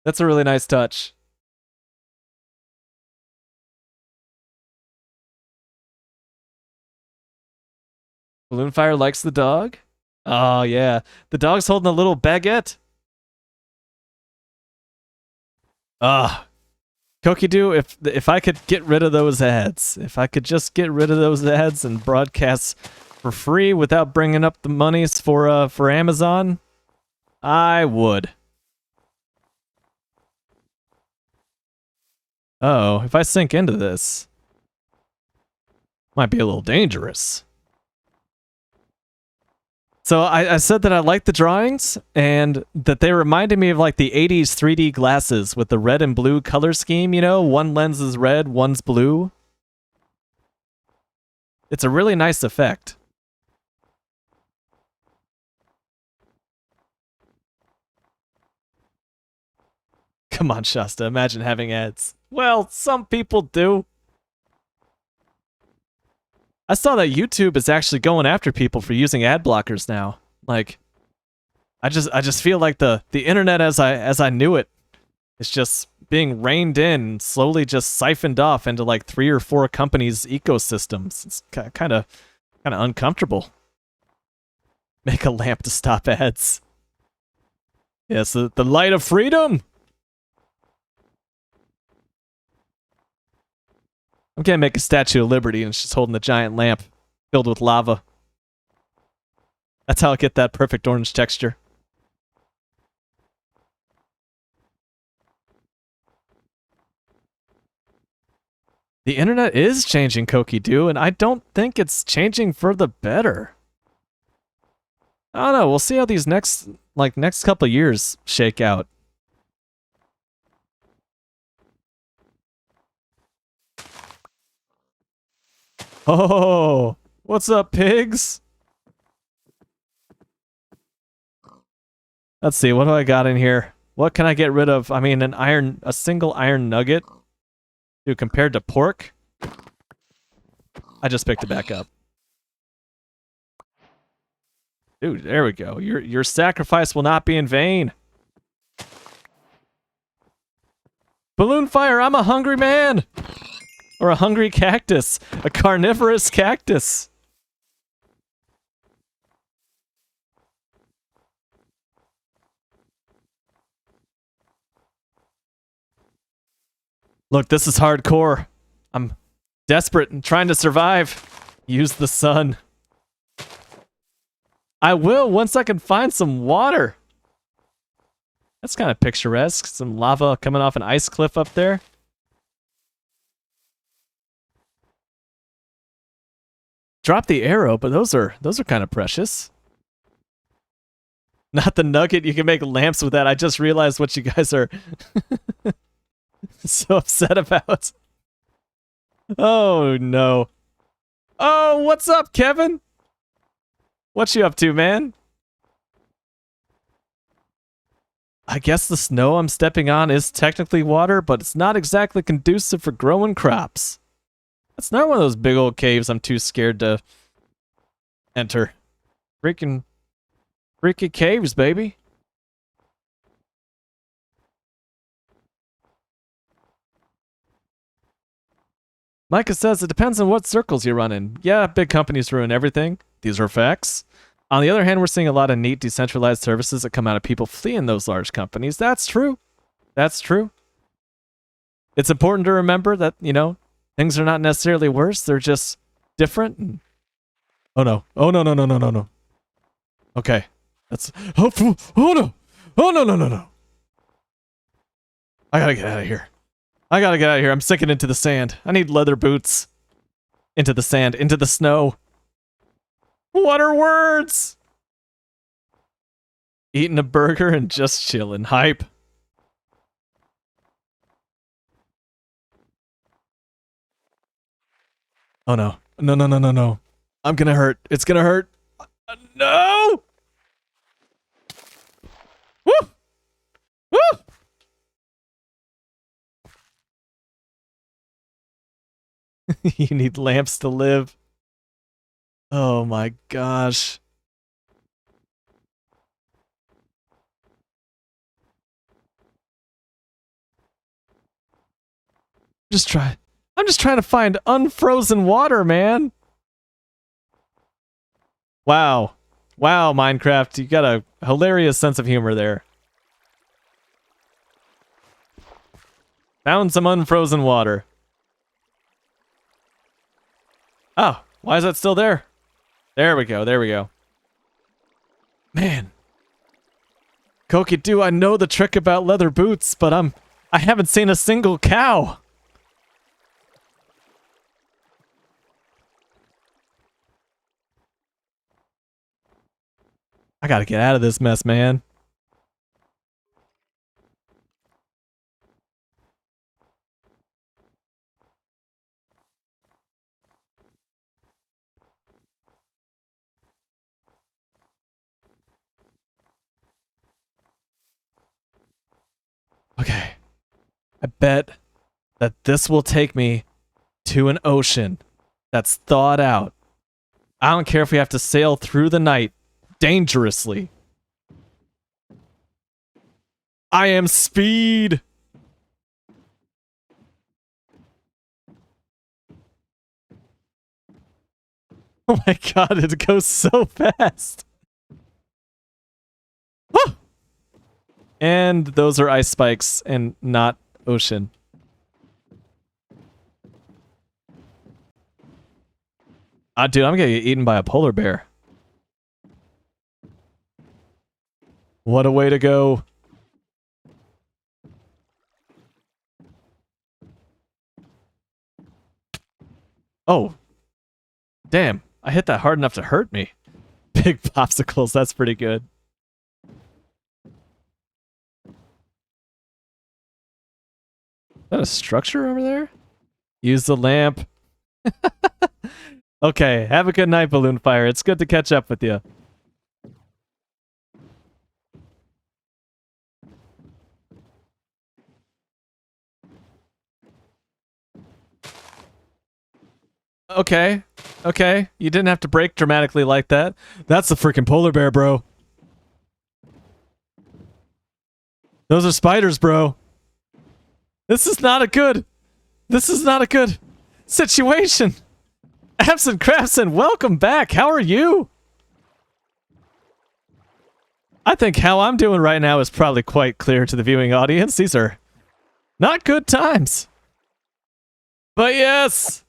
That's a really nice touch. Balloon Fire likes the dog. Oh yeah, the dog's holding a little baguette. Koki-Do, if I could get rid of those ads, if I could just get rid of those ads and broadcast for free without bringing up the monies for Amazon, I would. Oh, if I sink into this, might be a little dangerous. So I said that I liked the drawings and that they reminded me of like the 80s 3D glasses with the red and blue color scheme, you know? One lens is red, one's blue. It's a really nice effect. Come on, Shasta, imagine having ads. Well, some people do. I saw that YouTube is actually going after people for using ad blockers now. Like, I just feel like the internet as I knew it is just being reined in, slowly just siphoned off into like 3 or 4 companies' ecosystems. It's kind of uncomfortable. Make a lamp to stop ads. Yes, the light of freedom. I'm gonna make a Statue of Liberty and it's just holding a giant lamp filled with lava. That's how I get that perfect orange texture. The internet is changing, Koki-Do, and I don't think it's changing for the better. I don't know, we'll see how these next couple of years shake out. Oh, what's up, pigs? Let's see, what do I got in here? What can I get rid of? I mean, a single iron nugget? Dude, compared to pork? I just picked it back up. Dude, there we go. Your sacrifice will not be in vain. Balloon fire, I'm a hungry man! Or a hungry cactus. A carnivorous cactus. Look, this is hardcore. I'm desperate and trying to survive. Use the sun. I will once I can find some water. That's kind of picturesque. Some lava coming off an ice cliff up there. Drop the arrow, but those are kind of precious. Not the nugget. You can make lamps with that. I just realized what you guys are so upset about. Oh no. Oh, what's up, Kevin? What you up to, man? I guess the snow I'm stepping on is technically water, but it's not exactly conducive for growing crops. It's not one of those big old caves I'm too scared to enter. Freaking caves, baby. Micah says it depends on what circles you run in. Yeah, big companies ruin everything. These are facts. On the other hand, we're seeing a lot of neat decentralized services that come out of people fleeing those large companies. That's true. That's true. It's important to remember that, you know, things are not necessarily worse. They're just different. Oh no. Oh no, no, no, no, no, no. Okay. That's... Oh no. Oh no, no, no, no. I gotta get out of here. I gotta get out of here. I'm sinking into the sand. I need leather boots. Into the sand. Into the snow. What are words? Eating a burger and just chilling. Hype. Oh no. No, no, no, no, no. I'm gonna hurt. It's gonna hurt. No! Woo! Woo! You need lamps to live. Oh my gosh. I'm just trying to find unfrozen water, man. Wow. Wow, Minecraft, you got a hilarious sense of humor there. Found some unfrozen water. Oh, why is that still there? There we go, there we go. Man. Koki-Do, I know the trick about leather boots, but I haven't seen a single cow. I gotta get out of this mess, man. Okay. bet that this will take me to an ocean that's thawed out. I don't care if we have to sail through the night dangerously. I am speed. Oh my god, it goes so fast. Woo! And those are ice spikes and not ocean. Dude, I'm gonna get eaten by a polar bear. What a way to go. Oh. Damn, I hit that hard enough to hurt me. Big popsicles, that's pretty good. Is that a structure over there? Use the lamp. Okay, have a good night, Balloon Fire. It's good to catch up with you. Okay, okay. You didn't have to break dramatically like that. That's the freaking polar bear, bro. Those are spiders, bro. This is not a good situation. Absent Craftsman, welcome back. How are you? I think how I'm doing right now is probably quite clear to the viewing audience. These are not good times. But yes,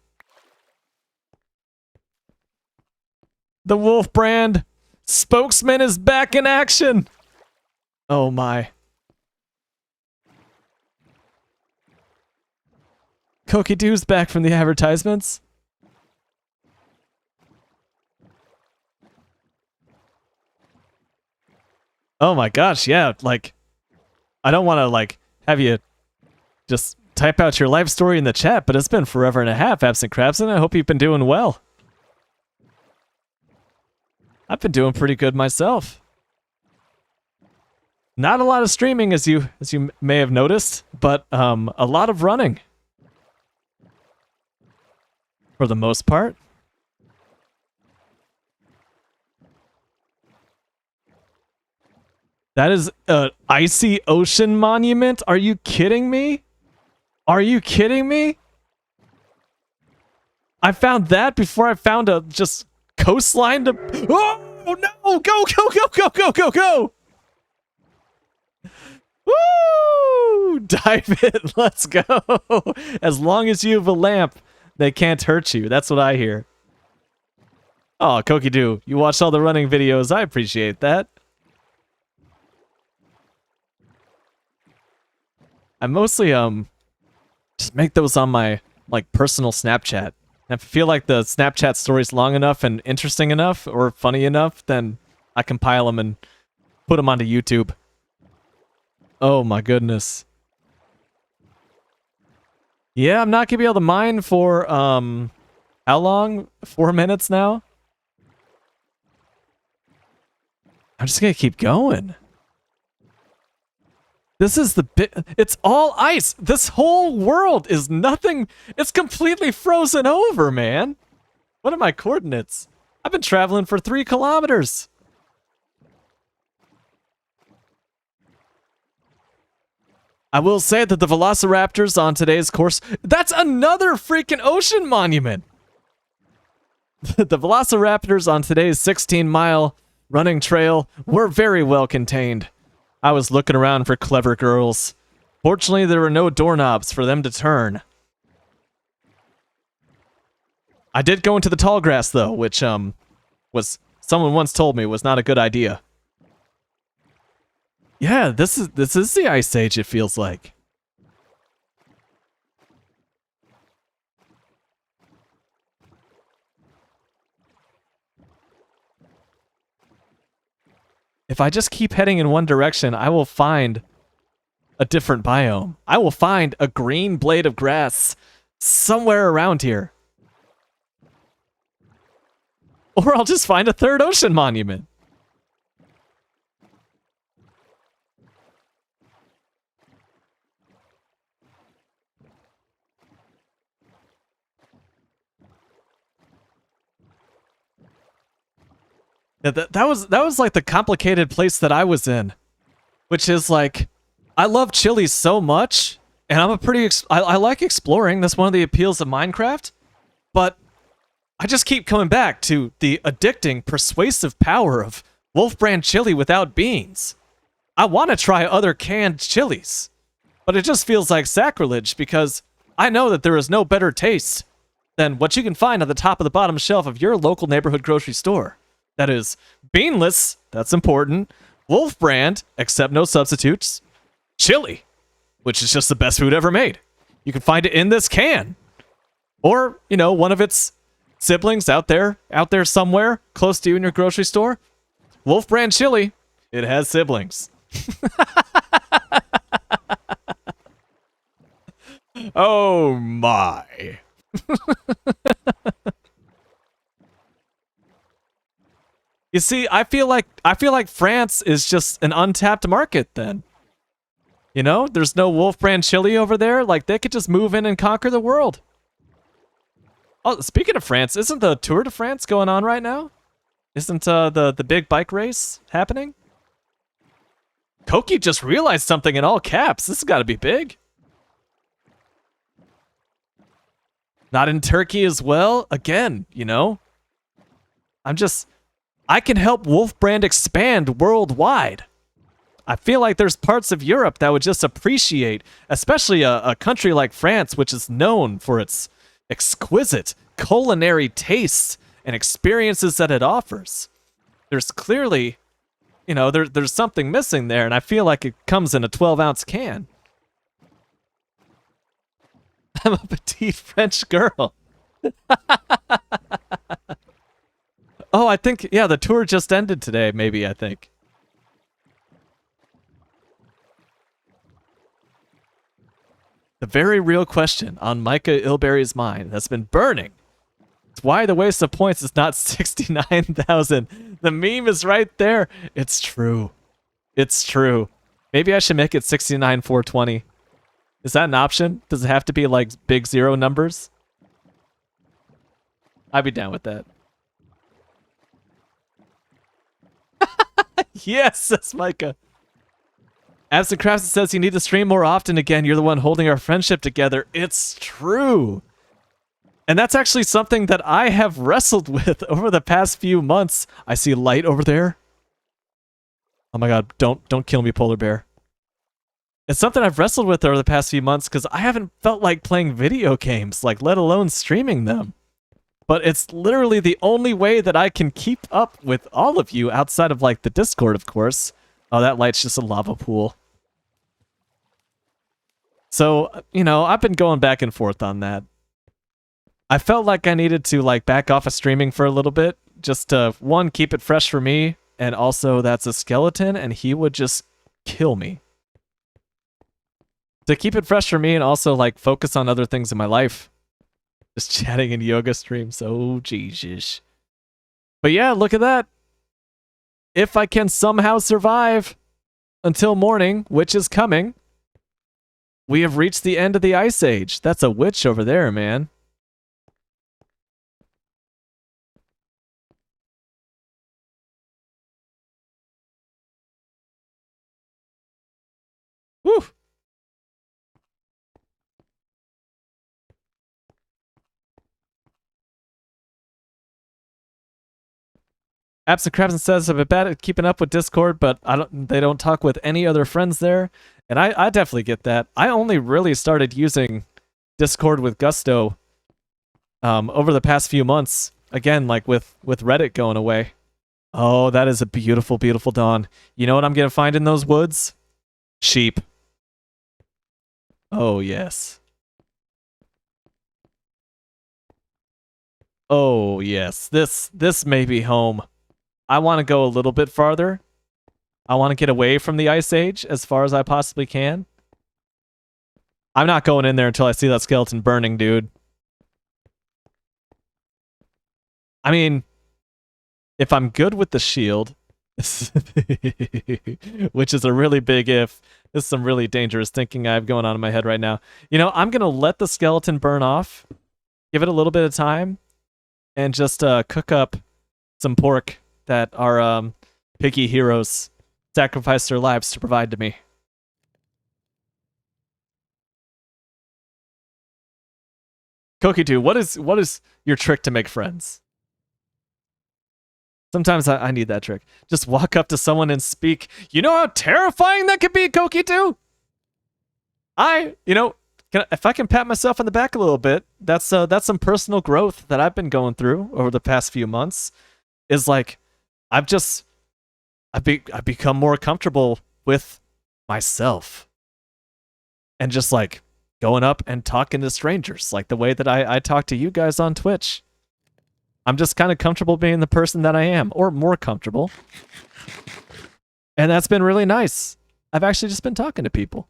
the Wolf brand spokesman is back in action. Oh my. Koki Doo's back from the advertisements. Oh my gosh, yeah, like, I don't want to, like, have you just type out your life story in the chat, but it's been forever and a half, Absent Crabson. I hope you've been doing well. I've been doing pretty good myself. Not a lot of streaming, as you may have noticed, but a lot of running. For the most part. That is an icy ocean monument? Are you kidding me? Are you kidding me? I found that before I found a just coastline to... Oh no! Go, go, go, go, go, go, go! Woo! Dive it, let's go! As long as you have a lamp, they can't hurt you. That's what I hear. Oh, Koki Doo, you watched all the running videos. I appreciate that. I mostly just make those on my like personal Snapchat. And if I feel like the Snapchat story's long enough and interesting enough or funny enough, then I compile them and put them onto YouTube. Oh my goodness. Yeah, I'm not gonna be able to mine for how long? 4 minutes now? I'm just gonna keep going. This is the bit. It's all ice. This whole world is nothing. It's completely frozen over, man. What are my coordinates? I've been traveling for 3 kilometers. I will say that the Velociraptors on today's course, that's another freaking ocean monument. The Velociraptors on today's 16-mile running trail were very well contained. I was looking around for clever girls. Fortunately, there were no doorknobs for them to turn. I did go into the tall grass, though, which, was someone once told me was not a good idea. Yeah, this is the Ice Age, it feels like. If I just keep heading in one direction, I will find a different biome. I will find a green blade of grass somewhere around here. Or I'll just find a third ocean monument. Yeah, that was like the complicated place that I was in, which is like, I love Chile so much, and I'm a I like exploring. That's one of the appeals of Minecraft, but I just keep coming back to the addicting, persuasive power of Wolf Brand chili without beans. I want to try other canned chilies, but it just feels like sacrilege because I know that there is no better taste than what you can find on the top of the bottom shelf of your local neighborhood grocery store. That is beanless, that's important, Wolf Brand, except no substitutes, chili, which is just the best food ever made. You can find it in this can. Or, you know, one of its siblings out there somewhere close to you in your grocery store. Wolf Brand chili, it has siblings. Oh my. You see, I feel like France is just an untapped market then. You know, there's no Wolf Brand chili over there. Like, they could just move in and conquer the world. Oh, speaking of France, isn't the Tour de France going on right now? Isn't the big bike race happening? Koki just realized something in all caps. This has got to be big. Not in Turkey as well? Again, you know? I can help Wolf Brand expand worldwide. I feel like there's parts of Europe that would just appreciate, especially a country like France, which is known for its exquisite culinary tastes and experiences that it offers. There's clearly, you know, there's something missing there, and I feel like it comes in a 12-ounce can. I'm a petite French girl. Oh, I think, yeah, the tour just ended today, maybe, I think. The very real question on Micah Ilberry's mind that's been burning. It's why the waste of points is not 69,000. The meme is right there. It's true. It's true. Maybe I should make it 69,420. Is that an option? Does it have to be like big zero numbers? I'd be down with that. Yes, that's Micah. Absent Crafts says you need to stream more often again. You're the one holding our friendship together. It's true. And that's actually something that I have wrestled with over the past few months. I see light over there. Oh my god, don't kill me, polar bear. It's something I've wrestled with over the past few months because I haven't felt like playing video games, like let alone streaming them. But it's literally the only way that I can keep up with all of you outside of like the Discord, of course. Oh, that light's just a lava pool. So, you know, I've been going back and forth on that. I felt like I needed to like back off of streaming for a little bit, just to, one, keep it fresh for me, and also that's a skeleton, and he would just kill me. To keep it fresh for me and also like focus on other things in my life. Just chatting in yoga streams, oh Jesus. But yeah, look at that. If I can somehow survive until morning, which is coming, we have reached the end of the Ice Age. That's a witch over there, man. Woo! Absent Crabson says I'm bad at keeping up with Discord, but they don't talk with any other friends there. And I definitely get that. I only really started using Discord with gusto over the past few months. Again, like with Reddit going away. Oh, that is a beautiful, beautiful dawn. You know what I'm going to find in those woods? Sheep. Oh, yes. Oh, yes. This may be home. I want to go a little bit farther. I want to get away from the Ice Age as far as I possibly can. I'm not going in there until I see that skeleton burning, dude. I mean, if I'm good with the shield, which is a really big if, this is some really dangerous thinking I have going on in my head right now. You know, I'm going to let the skeleton burn off, give it a little bit of time, and just cook up some pork that our picky heroes sacrificed their lives to provide to me. Kokitu, what is your trick to make friends? Sometimes I need that trick. Just walk up to someone and speak. You know how terrifying that could be, Kokitu? If I can pat myself on the back a little bit, that's some personal growth that I've been going through over the past few months. Is like, I've become more comfortable with myself, and just like going up and talking to strangers, like the way that I talk to you guys on Twitch. I'm just kind of comfortable being the person that I am, or more comfortable. And that's been really nice. I've actually just been talking to people.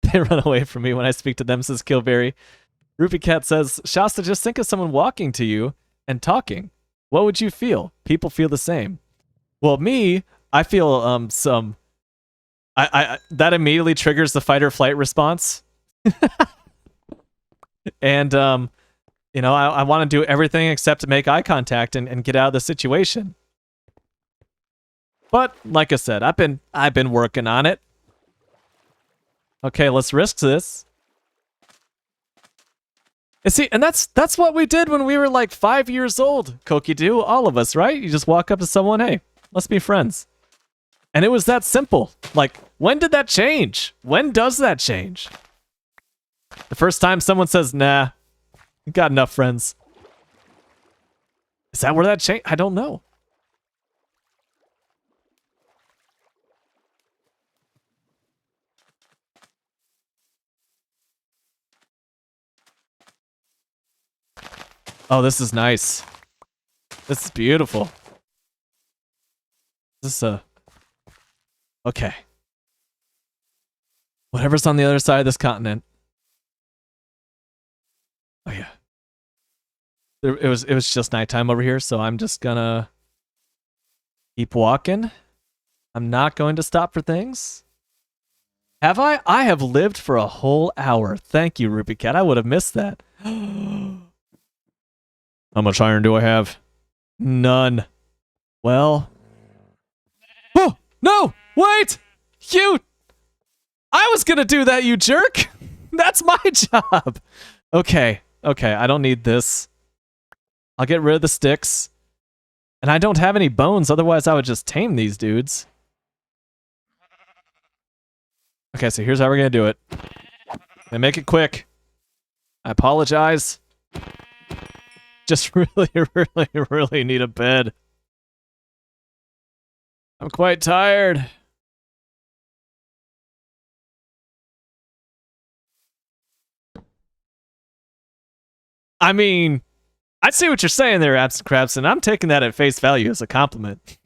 They run away from me when I speak to them, says Kilberry. Rupee Cat says, Shasta, just think of someone walking to you and talking. What would you feel? People feel the same. Well, I feel that immediately triggers the fight or flight response. And I want to do everything except to make eye contact and get out of the situation. But like I said, I've been working on it. Okay, let's risk this. And see, and that's what we did when we were like 5 years old, Kokidu, all of us, right? You just walk up to someone, hey, let's be friends. And it was that simple. Like, when did that change? When does that change? The first time someone says, nah, you got enough friends. Is that where that changed? I don't know. Oh, this is nice. This is beautiful. This is okay. Whatever's on the other side of this continent. Oh yeah. It was just nighttime over here, so I'm just gonna keep walking. I'm not going to stop for things. Have I? I have lived for a whole hour. Thank you, Rupee Cat. I would have missed that. How much iron do I have? None. Well. Oh, no! Wait! You! I was gonna do that, you jerk! That's my job! Okay, I don't need this. I'll get rid of the sticks. And I don't have any bones, otherwise I would just tame these dudes. Okay, so here's how we're gonna do it. And make it quick. I apologize. Just really need a bed. I'm quite tired. I mean, I see what you're saying there, Absent Crabs, and I'm taking that at face value as a compliment.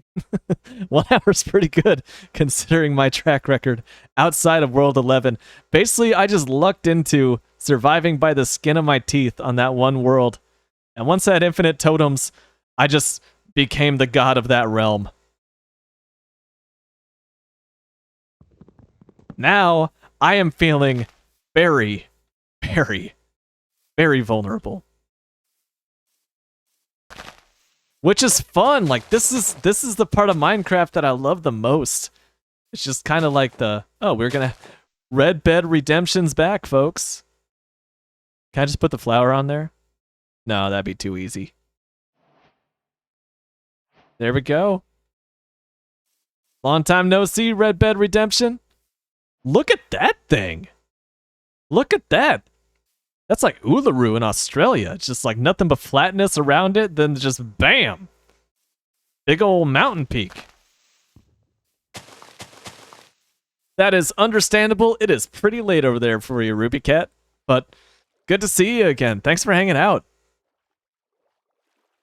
1 hour's pretty good, considering my track record outside of World 11. Basically, I just lucked into surviving by the skin of my teeth on that one world. And once I had infinite totems, I just became the god of that realm. Now, I am feeling very, very, very vulnerable. Which is fun. Like, this is the part of Minecraft that I love the most. It's just kind of like we're gonna Red Bed Redemption's back, folks. Can I just put the flower on there? No, that'd be too easy. There we go. Long time no see, Red Bed Redemption. Look at that thing. Look at that. That's like Uluru in Australia. It's just like nothing but flatness around it, then just bam. Big old mountain peak. That is understandable. It is pretty late over there for you, Rupee Cat. But good to see you again. Thanks for hanging out.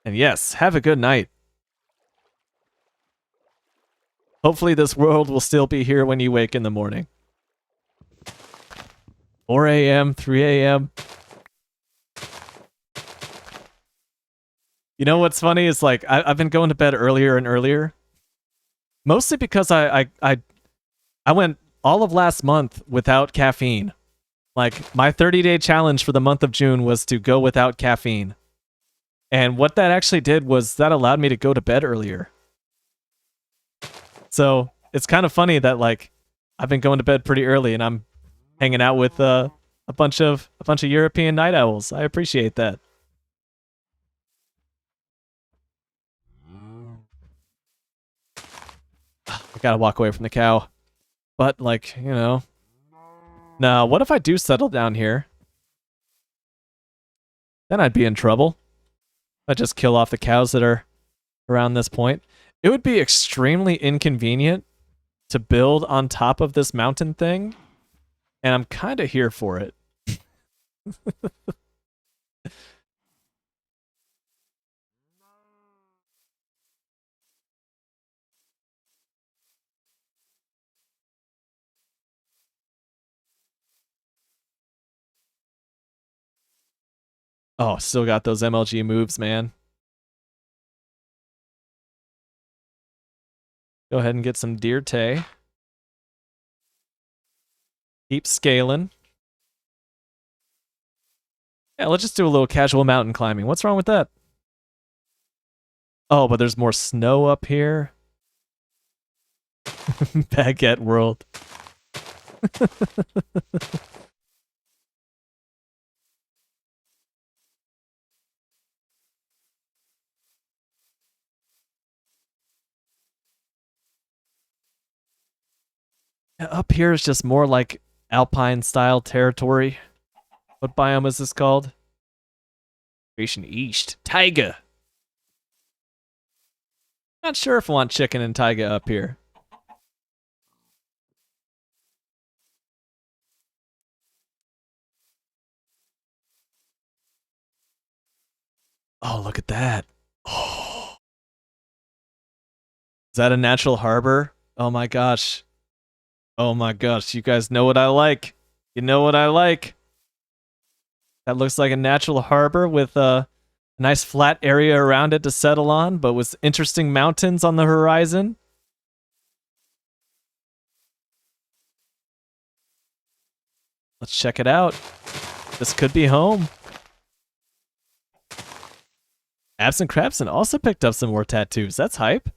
And yes, have a good night. Hopefully this world will still be here when you wake in the morning. 4 a.m., 3 a.m. You know what's funny is like I've been going to bed earlier and earlier. Mostly because I went all of last month without caffeine. Like, my 30-day challenge for the month of June was to go without caffeine. And what that actually did was that allowed me to go to bed earlier. So it's kind of funny that like I've been going to bed pretty early and I'm hanging out with a bunch of European night owls. I appreciate that. I gotta walk away from the cow. But like, you know. Now, what if I do settle down here? Then I'd be in trouble. I'd just kill off the cows that are around this point. It would be extremely inconvenient to build on top of this mountain thing, and I'm kind of here for it. Oh, still got those MLG moves, man. Go ahead and get some deer tay. Keep scaling. Yeah, let's just do a little casual mountain climbing. What's wrong with that? Oh, but there's more snow up here. Baguette world. Up here is just more like alpine style territory. What biome is this called? Creation East. Taiga. Not sure if I want chicken and taiga up here. Oh, look at that. Oh. Is that a natural harbor? Oh my gosh. Oh my gosh, you guys know what I like. You know what I like. That looks like a natural harbor with a nice flat area around it to settle on, but with interesting mountains on the horizon. Let's check it out. This could be home. Absent Crabson also picked up some more tattoos. That's hype.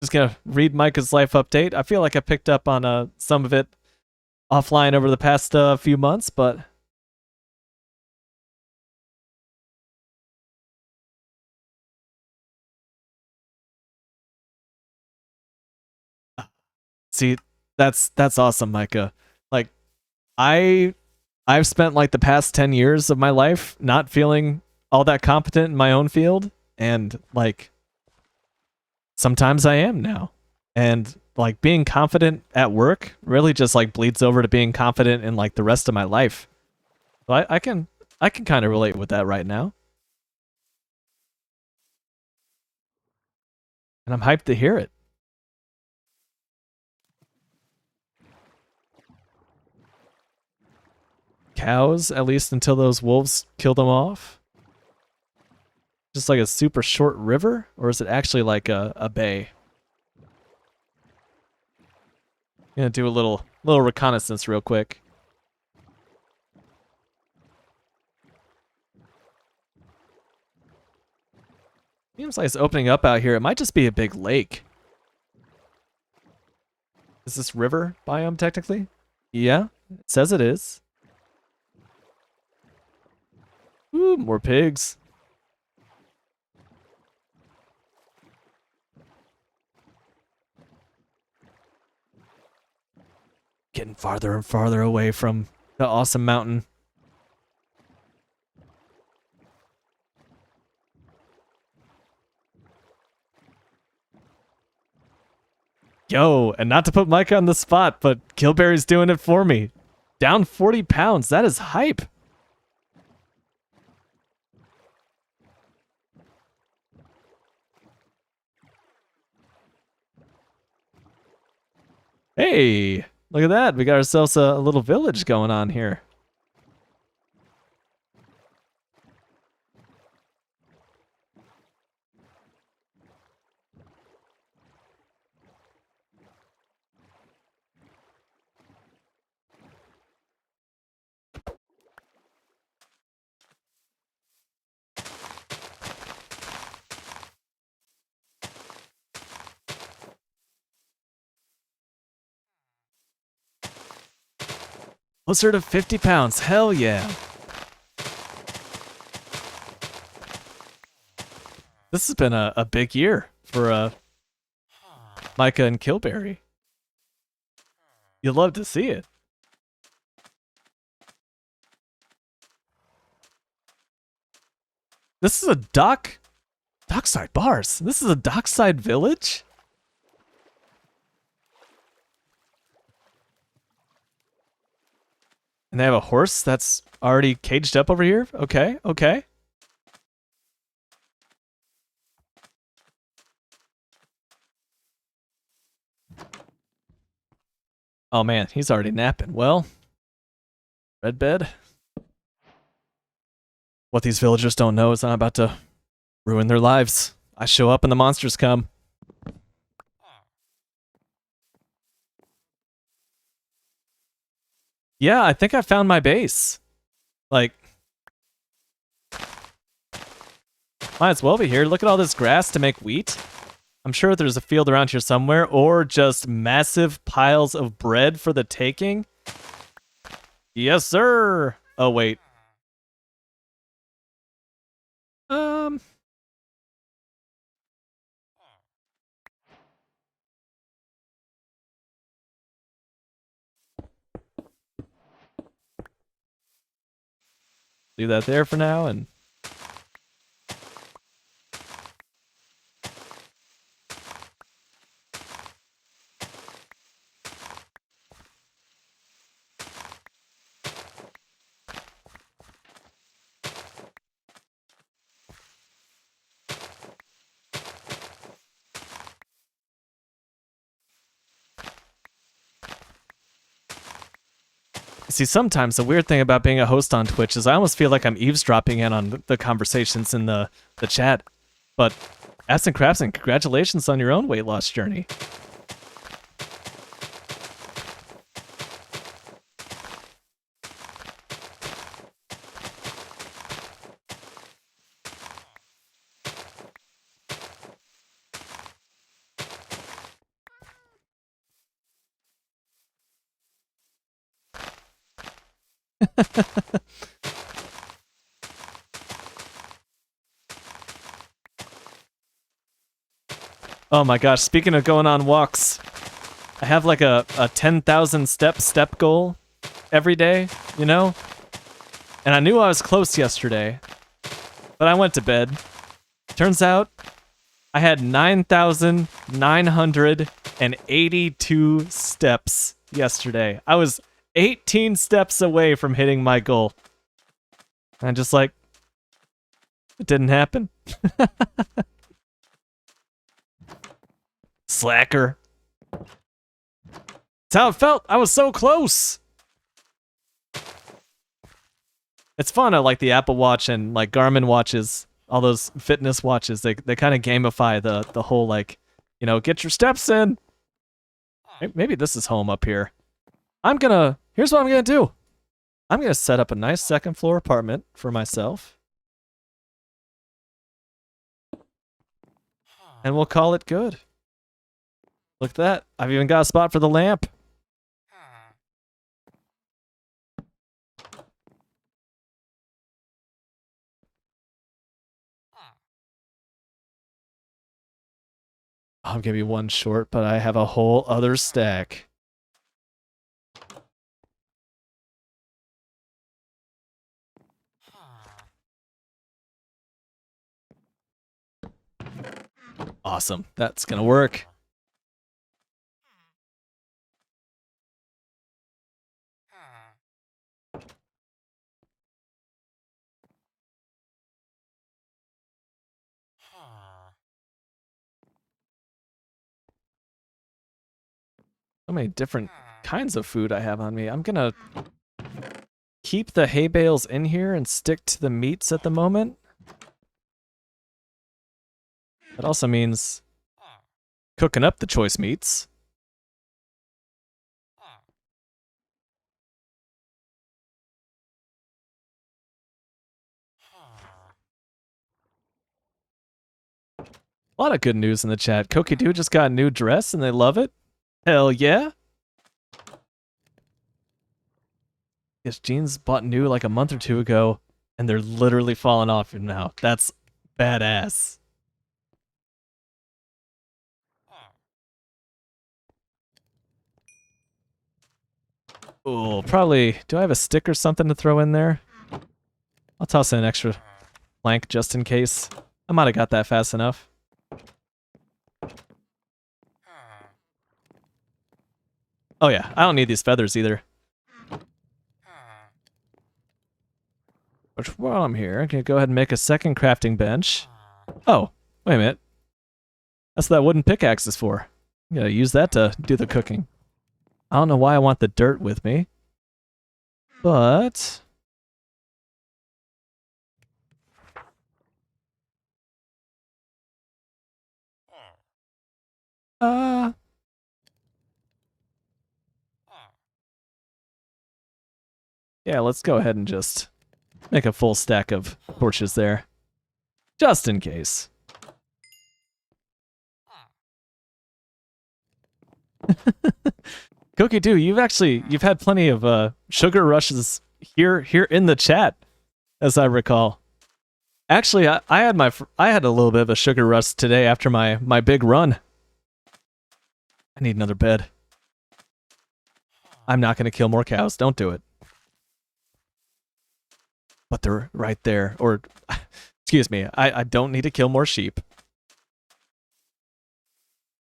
Just gonna read Micah's life update. I feel like I picked up on some of it offline over the past few months, but see, that's awesome, Micah. Like, I've spent like the past 10 years of my life not feeling all that competent in my own field, and like sometimes I am now. And like being confident at work really just like bleeds over to being confident in like the rest of my life. So I can kind of relate with that right now. And I'm hyped to hear it. Cows, at least until those wolves kill them off. Just like a super short river? Or is it actually like a bay? Gonna do a little reconnaissance real quick. Seems like it's opening up out here. It might just be a big lake. Is this river biome technically? Yeah, it says it is. Ooh, more pigs. Getting farther and farther away from the awesome mountain. Yo, and not to put Micah on the spot, but Killberry's doing it for me. Down 40 pounds. That is hype. Hey, look at that. We got ourselves a little village going on here. Closer to 50 pounds. Hell yeah. This has been a big year for Micah and Kilberry. You'd love to see it. This is a dockside bars. This is a dockside village? And they have a horse that's already caged up over here? Okay, okay. Oh man, he's already napping. Well, red bed. What these villagers don't know is I'm about to ruin their lives. I show up and the monsters come. Yeah, I think I found my base. Like, might as well be here. Look at all this grass to make wheat. I'm sure there's a field around here somewhere, or just massive piles of bread for the taking. Yes, sir. Oh, wait. Leave that there for now, and see, sometimes the weird thing about being a host on Twitch is I almost feel like I'm eavesdropping in on the conversations in the chat. But Aston Craftsman, congratulations on your own weight loss journey. Oh my gosh, speaking of going on walks, I have like a 10,000 step goal every day, you know? And I knew I was close yesterday, but I went to bed. Turns out I had 9,982 steps yesterday. I was 18 steps away from hitting my goal. And I'm just like, it didn't happen. Slacker. That's how it felt. I was so close. It's fun. I like the Apple Watch and like Garmin watches, all those fitness watches. They kind of gamify the whole, like, you know, get your steps in. Maybe this is home up here. Here's what I'm gonna do. I'm gonna set up a nice second floor apartment for myself. And we'll call it good. Look at that. I've even got a spot for the lamp. I'm gonna be one short, but I have a whole other stack. Awesome. That's gonna work. So many different kinds of food I have on me. I'm gonna keep the hay bales in here and stick to the meats at the moment. That also means cooking up the choice meats. A lot of good news in the chat. Kokidoo just got a new dress and they love it. Hell yeah. His jeans bought new like a month or two ago, and they're literally falling off now. That's badass. Oh, probably. Do I have a stick or something to throw in there? I'll toss in an extra plank just in case. I might have got that fast enough. Oh yeah, I don't need these feathers either. But while I'm here, I can go ahead and make a second crafting bench. Oh, wait a minute. That's what that wooden pickaxe is for. I'm gonna use that to do the cooking. I don't know why I want the dirt with me. But... yeah, let's go ahead and just make a full stack of torches there. Just in case. Cookie Doo, you've had plenty of sugar rushes here in the chat, as I recall. Actually, I had a little bit of a sugar rush today after my big run. I need another bed. I'm not gonna kill more cows. Don't do it. But they're right there. Or, excuse me, I don't need to kill more sheep.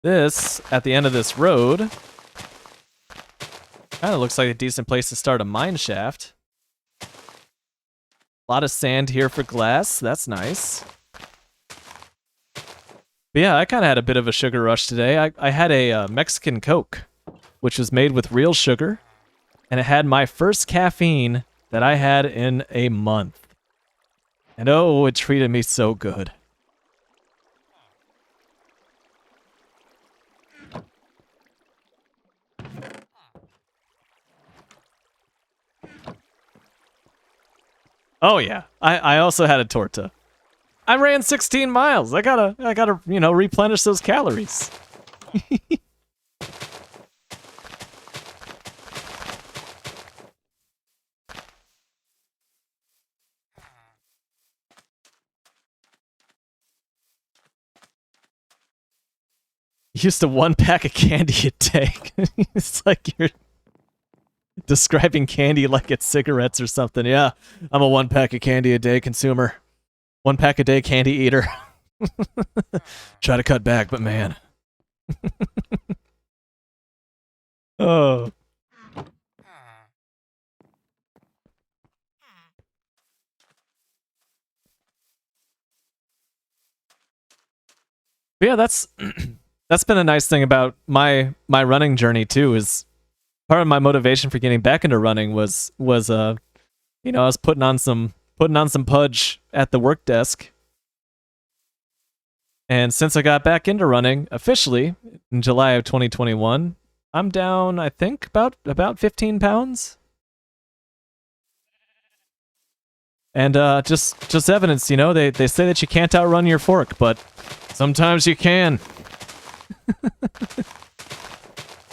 This, at the end of this road, kind of looks like a decent place to start a mine shaft. A lot of sand here for glass. That's nice. But yeah, I kind of had a bit of a sugar rush today. I had a Mexican Coke, which was made with real sugar, and it had my first caffeine that I had in a month. And oh, it treated me so good. Oh yeah, I also had a torta. I ran 16 miles. I gotta, you know, replenish those calories. Used to 1 pack of candy a day. It's like you're describing candy like it's cigarettes or something. Yeah, I'm a 1 pack of candy a day consumer. 1 pack a day candy eater. Try to cut back, but man. Oh. But yeah, that's been a nice thing about my running journey too. Is part of my motivation for getting back into running was you know, I was putting on some pudge at the work desk. And since I got back into running officially in July of 2021, I'm down, I think, about 15 pounds. And just evidence, you know, they say that you can't outrun your fork, but sometimes you can.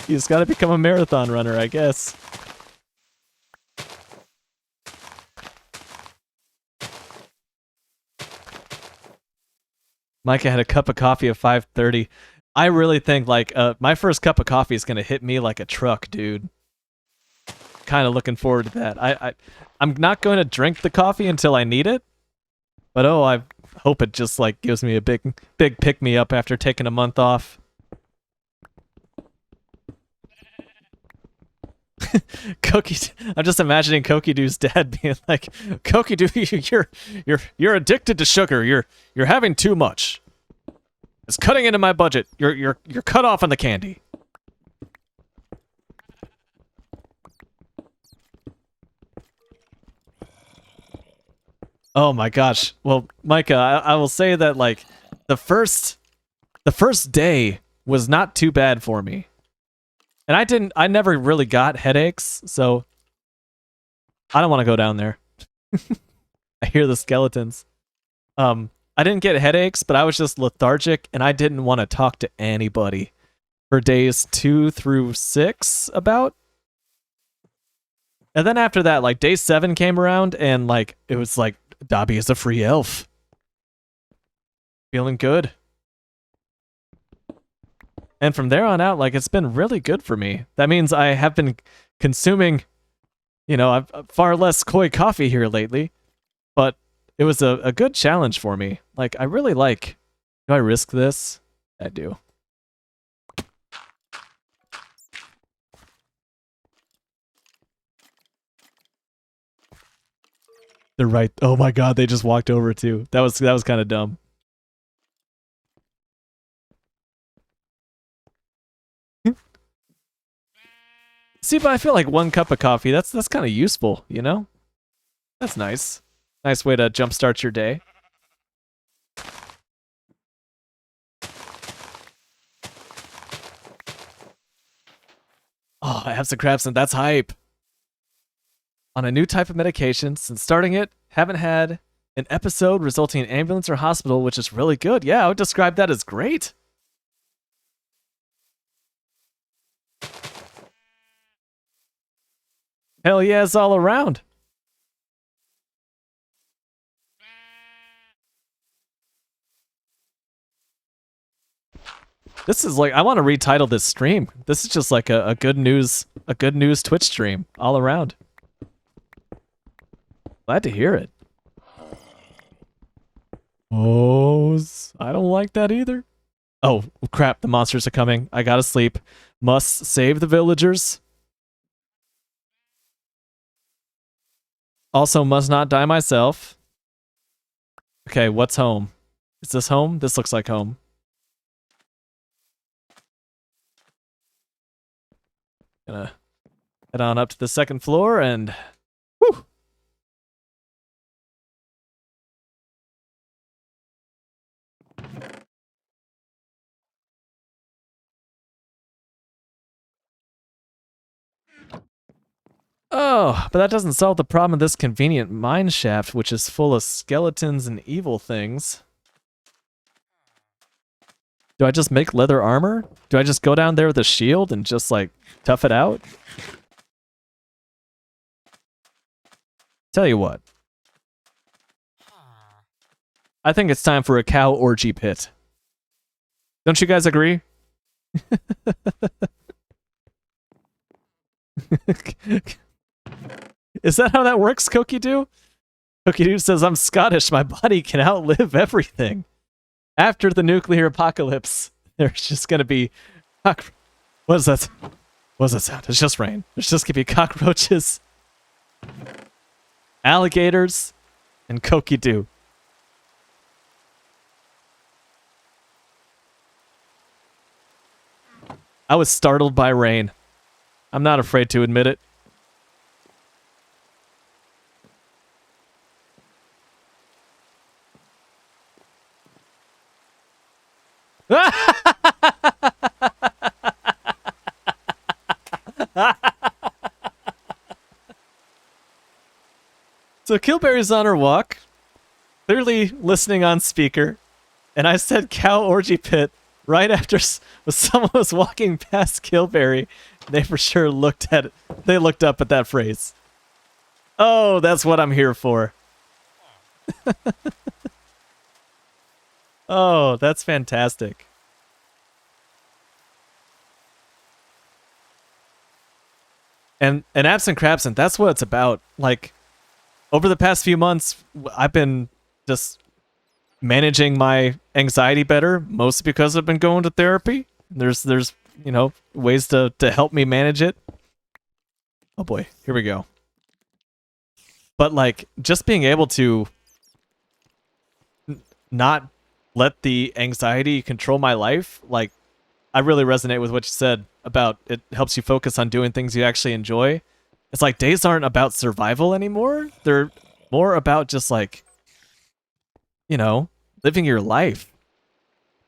You just gotta become a marathon runner, I guess. Micah had a cup of coffee at 5:30. I really think, like, my first cup of coffee is gonna hit me like a truck, dude. Kind of looking forward to that. I'm not going to drink the coffee until I need it, but oh, I hope it just, like, gives me a big pick-me-up after taking a month off. I'm just imagining Cookie Doo's dad being like, Cookie Doo, you're addicted to sugar. You're having too much. It's cutting into my budget. You're cut off on the candy. Oh my gosh. Well, Micah, I will say that, like, the first day was not too bad for me. And I never really got headaches, so I don't want to go down there. I hear the skeletons. I didn't get headaches, but I was just lethargic, and I didn't want to talk to anybody for days 2 through 6 about. And then after that, like day 7 came around and like it was like Dobby is a free elf. Feeling good. And from there on out, like it's been really good for me. That means I have been consuming, you know, I've far less koi coffee here lately, but it was a good challenge for me. Like I really like, do I risk this? I do. They're right. Oh my god, they just walked over too. That was kind of dumb. See, but I feel like 1 cup of coffee, that's kind of useful, you know? That's nice. Nice way to jumpstart your day. Oh, abs and crabs, and that's hype. On a new type of medication. Since starting it, haven't had an episode resulting in ambulance or hospital, which is really good. Yeah, I would describe that as great. Hell yeah, it's all around. This is like, I want to retitle this stream. This is just like a good news Twitch stream all around. Glad to hear it. Oh, I don't like that either. Oh, crap, the monsters are coming. I gotta sleep. Must save the villagers. Also, must not die myself. Okay, what's home? Is this home? This looks like home. Gonna head on up to the 2nd floor and... Whew! Oh, but that doesn't solve the problem of this convenient mine shaft, which is full of skeletons and evil things. Do I just make leather armor? Do I just go down there with a shield and just, like, tough it out? Tell you what. I think it's time for a cow orgy pit. Don't you guys agree? Is that how that works, Cookie-Doo? Cookie-Doo says, I'm Scottish, my body can outlive everything. After the nuclear apocalypse, there's just gonna be... What is that? What does that sound? It's just rain. There's just gonna be cockroaches, alligators, and Cookie-Doo. I was startled by rain. I'm not afraid to admit it. So Killberry's on her walk, clearly listening on speaker, and I said cow orgy pit right after someone was walking past Killberry. They for sure looked at it. They looked up at that phrase. Oh, that's what I'm here for. Oh, that's fantastic. And Absent Crabsent, that's what it's about. Like, over the past few months, I've been just managing my anxiety better, mostly because I've been going to therapy. There's you know, ways to help me manage it. Oh boy, here we go. But like, just being able to not let the anxiety control my life, like, I really resonate with what you said about it helps you focus on doing things you actually enjoy. It's like days aren't about survival anymore. They're more about just like, you know, living your life.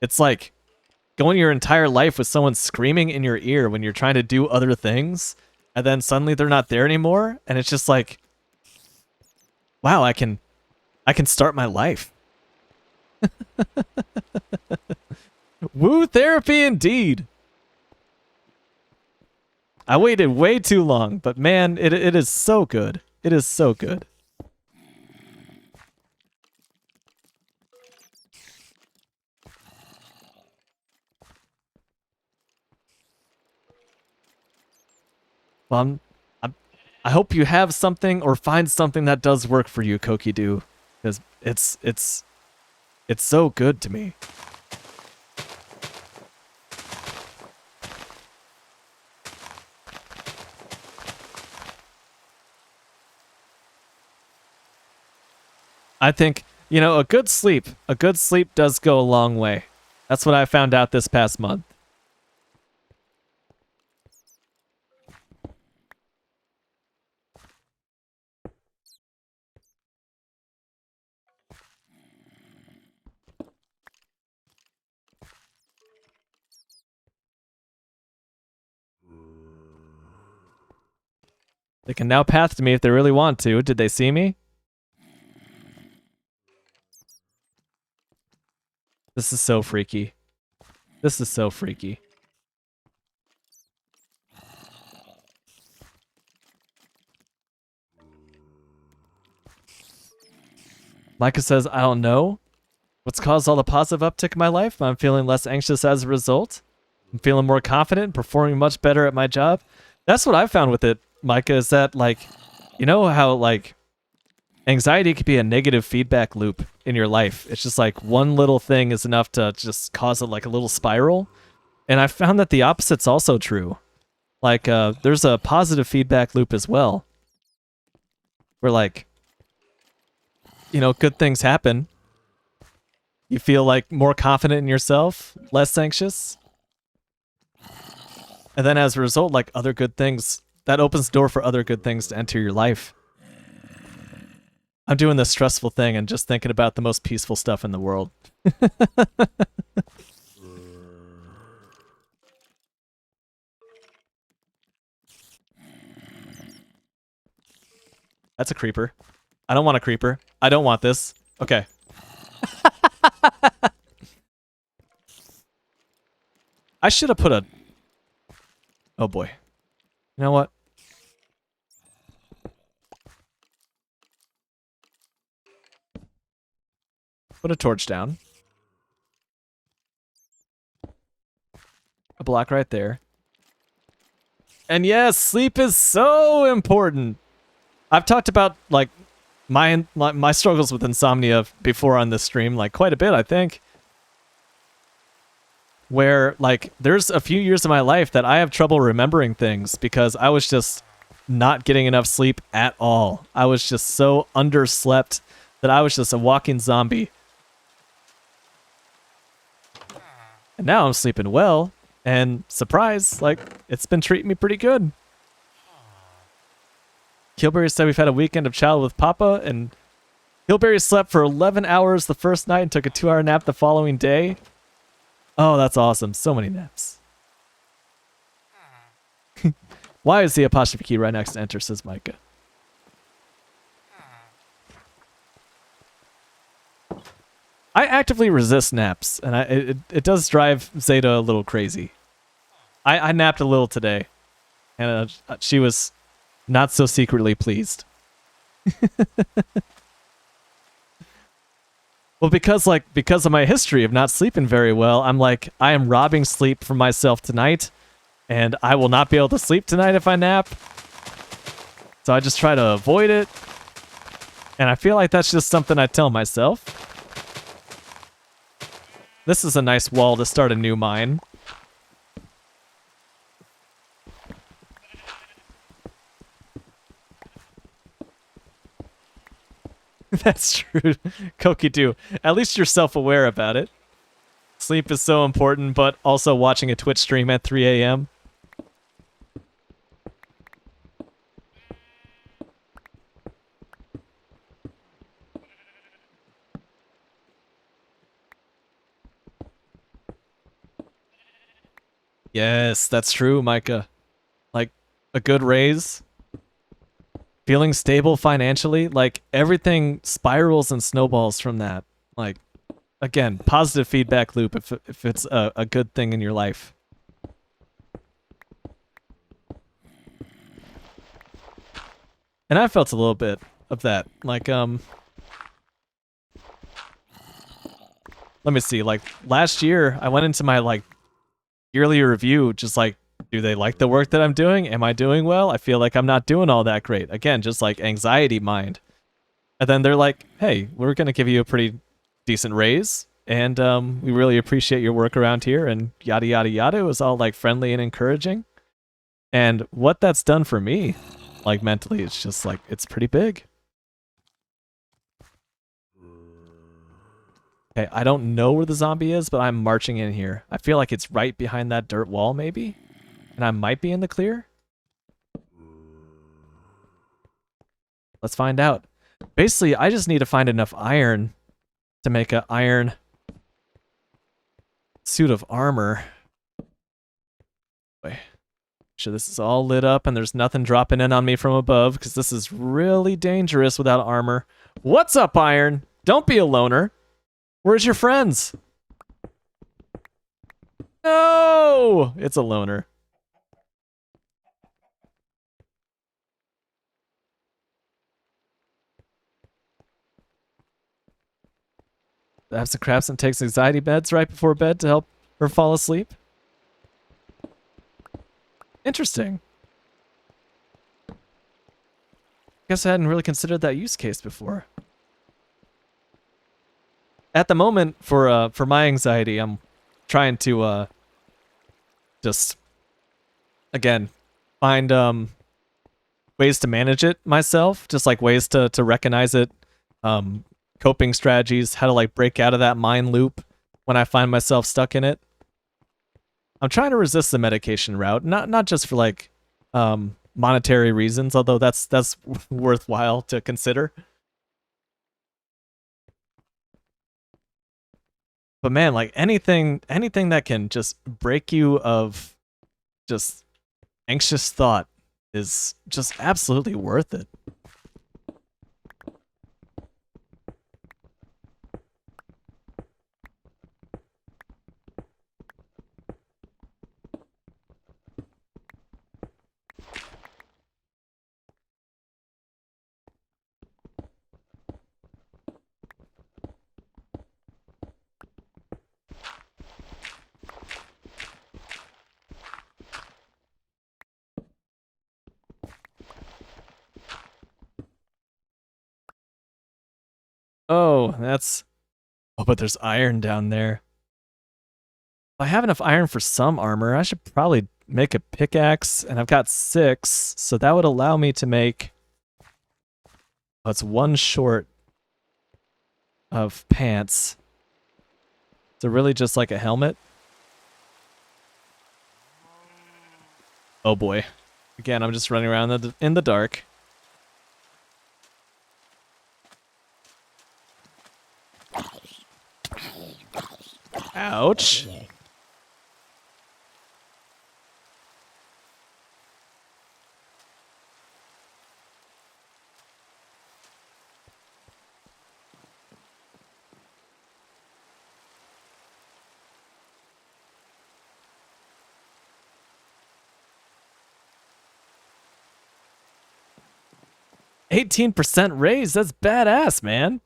It's like going your entire life with someone screaming in your ear when you're trying to do other things, and then suddenly they're not there anymore, and it's just like, wow, I can start my life. Woo therapy indeed. I waited way too long, but man, it is so good. It is so good. Well, I hope you have something or find something that does work for you, Kokidu, because it's so good to me. I think, you know, a good sleep does go a long way. That's what I found out this past month. They can now path to me if they really want to. Did they see me? This is so freaky. This is so freaky. Micah says, I don't know what's caused all the positive uptick in my life, but I'm feeling less anxious as a result. I'm feeling more confident, performing much better at my job. That's what I found with it, Micah, is that, like, you know how, like, anxiety could be a negative feedback loop in your life. It's just like one little thing is enough to just cause it like a little spiral. And I found that the opposite's also true. Like, there's a positive feedback loop as well. Where, like, you know, good things happen. You feel like more confident in yourself, less anxious. And then as a result, like other good things, that opens the door for other good things to enter your life. I'm doing this stressful thing and just thinking about the most peaceful stuff in the world. That's a creeper. I don't want a creeper. I don't want this. Okay. I should have put a... Oh boy. You know what? Put a torch down. A block right there. And yes, sleep is so important. I've talked about like my struggles with insomnia before on this stream, like quite a bit, I think. Where like there's a few years of my life that I have trouble remembering things because I was just not getting enough sleep at all. I was just so underslept that I was just a walking zombie. And now I'm sleeping well, and surprise, like, it's been treating me pretty good. Killberry said we've had a weekend of child with Papa, and Killberry slept for 11 hours the first night and took a 2-hour nap the following day. Oh, that's awesome. So many naps. Why is the apostrophe key right next to enter, says Micah. I actively resist naps, and it does drive Zeta a little crazy. I napped a little today, and she was not so secretly pleased. Well, because of my history of not sleeping very well, I'm like, I am robbing sleep from myself tonight, and I will not be able to sleep tonight if I nap. So I just try to avoid it, and I feel like that's just something I tell myself. This is a nice wall to start a new mine. That's true, Kokidu. At least you're self-aware about it. Sleep is so important, but also watching a Twitch stream at 3 a.m. Yes, that's true, Micah. Like, a good raise. Feeling stable financially. Like, everything spirals and snowballs from that. Like, again, positive feedback loop if it's a good thing in your life. And I felt a little bit of that. Like, let me see. Like, last year, I went into my, like, yearly review just like, do they like the work that I'm doing? Am I doing well? I feel like I'm not doing all that great. Again, just like anxiety mind. And then they're like, hey, we're going to give you a pretty decent raise. And we really appreciate your work around here and yada, yada, yada. It was all like friendly and encouraging. And what that's done for me, like mentally, it's just like, it's pretty big. Okay, I don't know where the zombie is, but I'm marching in here. I feel like it's right behind that dirt wall, maybe? And I might be in the clear? Let's find out. Basically, I just need to find enough iron to make an iron suit of armor. Wait. Sure this is all lit up and there's nothing dropping in on me from above, because this is really dangerous without armor. What's up, Iron? Don't be a loner. Where's your friends? No! It's a loner. Absent Craftsman takes anxiety meds right before bed to help her fall asleep. Interesting. Guess I hadn't really considered that use case before. At the moment, for my anxiety, I'm trying to just again find ways to manage it myself, just like ways to recognize it, coping strategies, how to like break out of that mind loop when I find myself stuck in it. I'm trying to resist the medication route, not just for like monetary reasons, although that's worthwhile to consider. But man, like anything that can just break you of just anxious thought is just absolutely worth it. Oh, that's... Oh, but there's iron down there. If I have enough iron for some armor, I should probably make a pickaxe, and I've got 6, so that would allow me to make... Oh, it's 1 short of pants. So really just like a helmet? Oh boy. Again, I'm just running around in the dark. Ouch. %18 raise, that's badass, man.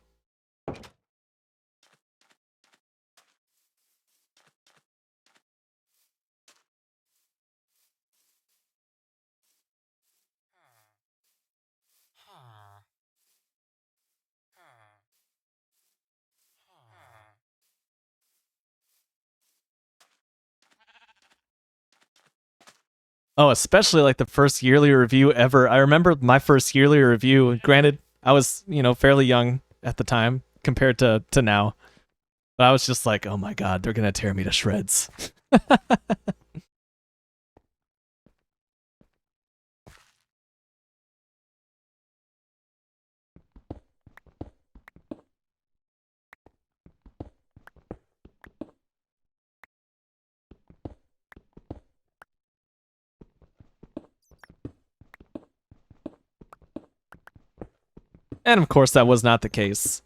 Oh, especially like the first yearly review ever. I remember my first yearly review. Granted, I was, fairly young at the time compared to now. But I was just like, oh my god, they're gonna tear me to shreds. And of course, that was not the case.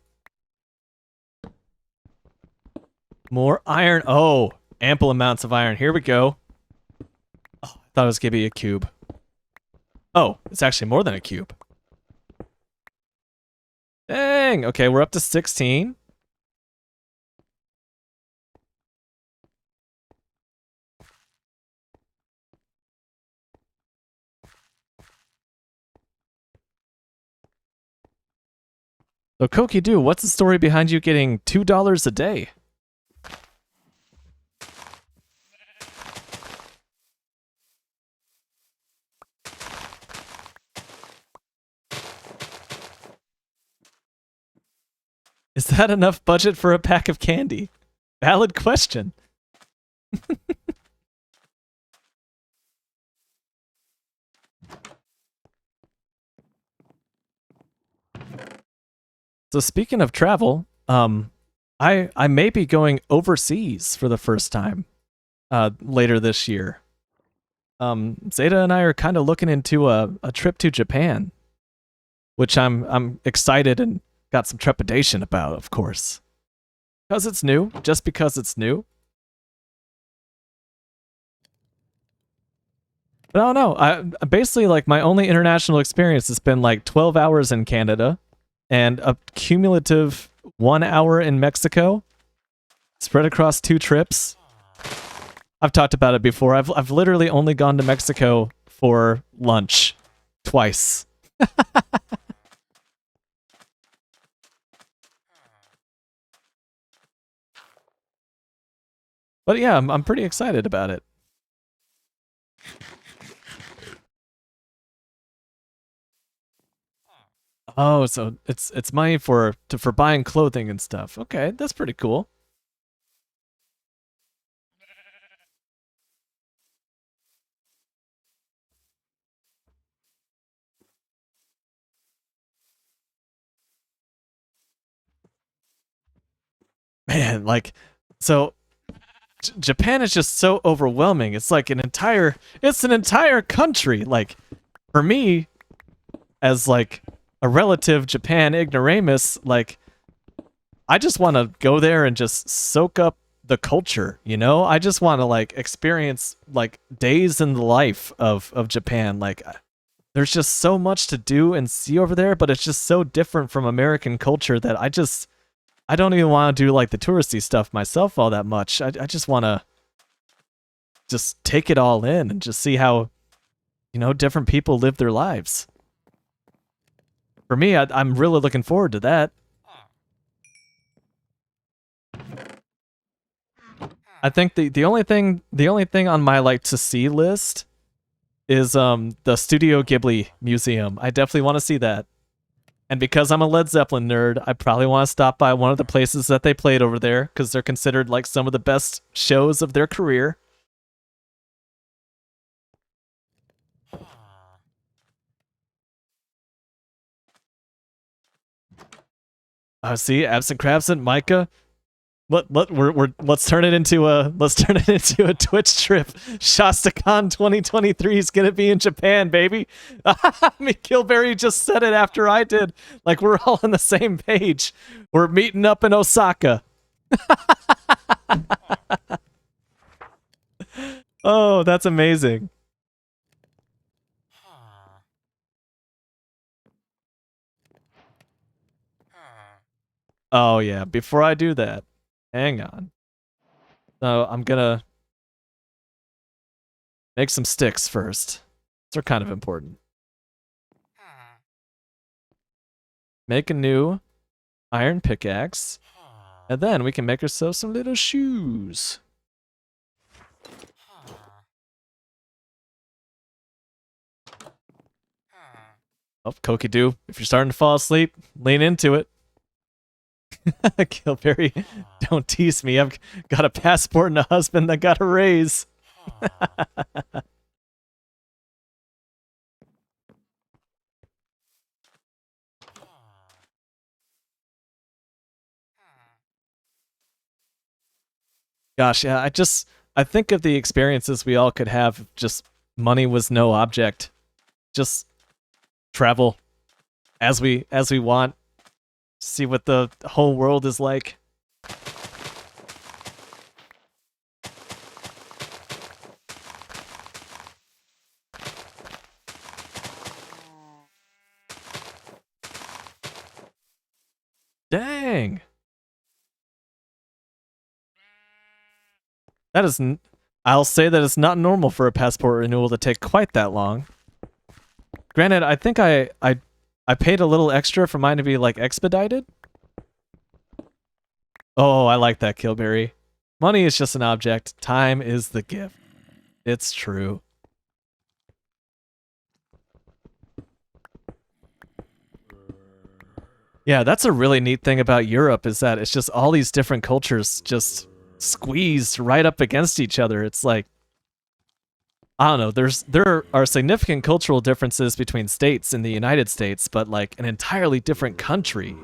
More iron. Oh, ample amounts of iron. Here we go. Oh, I thought it was going to be a cube. Oh, it's actually more than a cube. Dang. Okay, we're up to 16. So Koki Do, what's the story behind you getting $2 a day? Is that enough budget for a pack of candy? Valid question. So speaking of travel, I may be going overseas for the first time later this year. Zeta and I are kind of looking into a trip to Japan, which I'm excited and got some trepidation about, of course. Because it's new, just because it's new. But I don't know. I basically like my only international experience has been like 12 hours in Canada and a cumulative 1 hour in Mexico, spread across 2 trips. I've talked about it before. I've literally only gone to Mexico for lunch twice. But yeah, I'm pretty excited about it. Oh, so it's money for buying clothing and stuff. Okay, that's pretty cool. Man, like so Japan is just so overwhelming. It's like an entire country. Like for me as like a relative Japan ignoramus, like I just want to go there and just soak up the culture, you know? I just want to like experience like days in the life of Japan. Like there's just so much to do and see over there, but it's just so different from American culture that I don't even want to do like the touristy stuff myself all that much. I just want to just take it all in and just see how, you know, different people live their lives. For me, I'm really looking forward to that. I think the only thing on my like to see list is the Studio Ghibli Museum. I definitely want to see that. And because I'm a Led Zeppelin nerd, I probably want to stop by one of the places that they played over there because they're considered like some of the best shows of their career. See, Absent Crabsent, Micah. Let's turn it into a Twitch trip. ShastaCon 2023 is gonna be in Japan, baby. I mean, Kilberry just said it after I did. Like we're all on the same page. We're meeting up in Osaka. Oh, that's amazing. Oh yeah. Before I do that, hang on. So I'm gonna make some sticks first. They're kind of important. Make a new iron pickaxe, and then we can make ourselves some little shoes. Oh, Kokidu, if you're starting to fall asleep, lean into it. Kilberry, don't tease me. I've got a passport and a husband that got a raise. Gosh, yeah, I think of the experiences we all could have if just money was no object. Just travel as we want, see what the whole world is like. Dang. That is... I'll say that it's not normal for a passport renewal to take quite that long. Granted, I think I paid a little extra for mine to be, like, expedited. Oh, I like that, Killberry. Money is just an object. Time is the gift. It's true. Yeah, that's a really neat thing about Europe, is that it's just all these different cultures just squeezed right up against each other. It's like, I don't know, there are significant cultural differences between states in the United States, but like an entirely different country.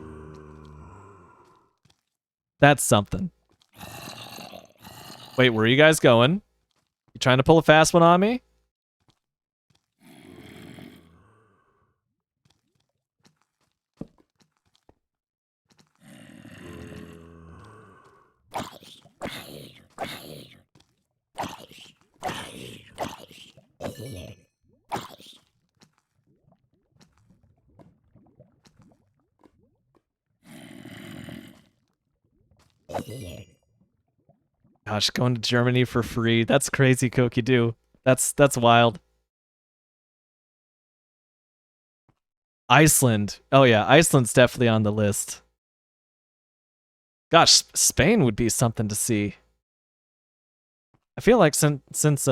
That's something. Wait, where are you guys going? You trying to pull a fast one on me? Gosh, going to Germany for free. That's crazy, Kokidoo. That's wild. Iceland. Oh yeah, Iceland's definitely on the list. Gosh, Spain would be something to see. I feel like since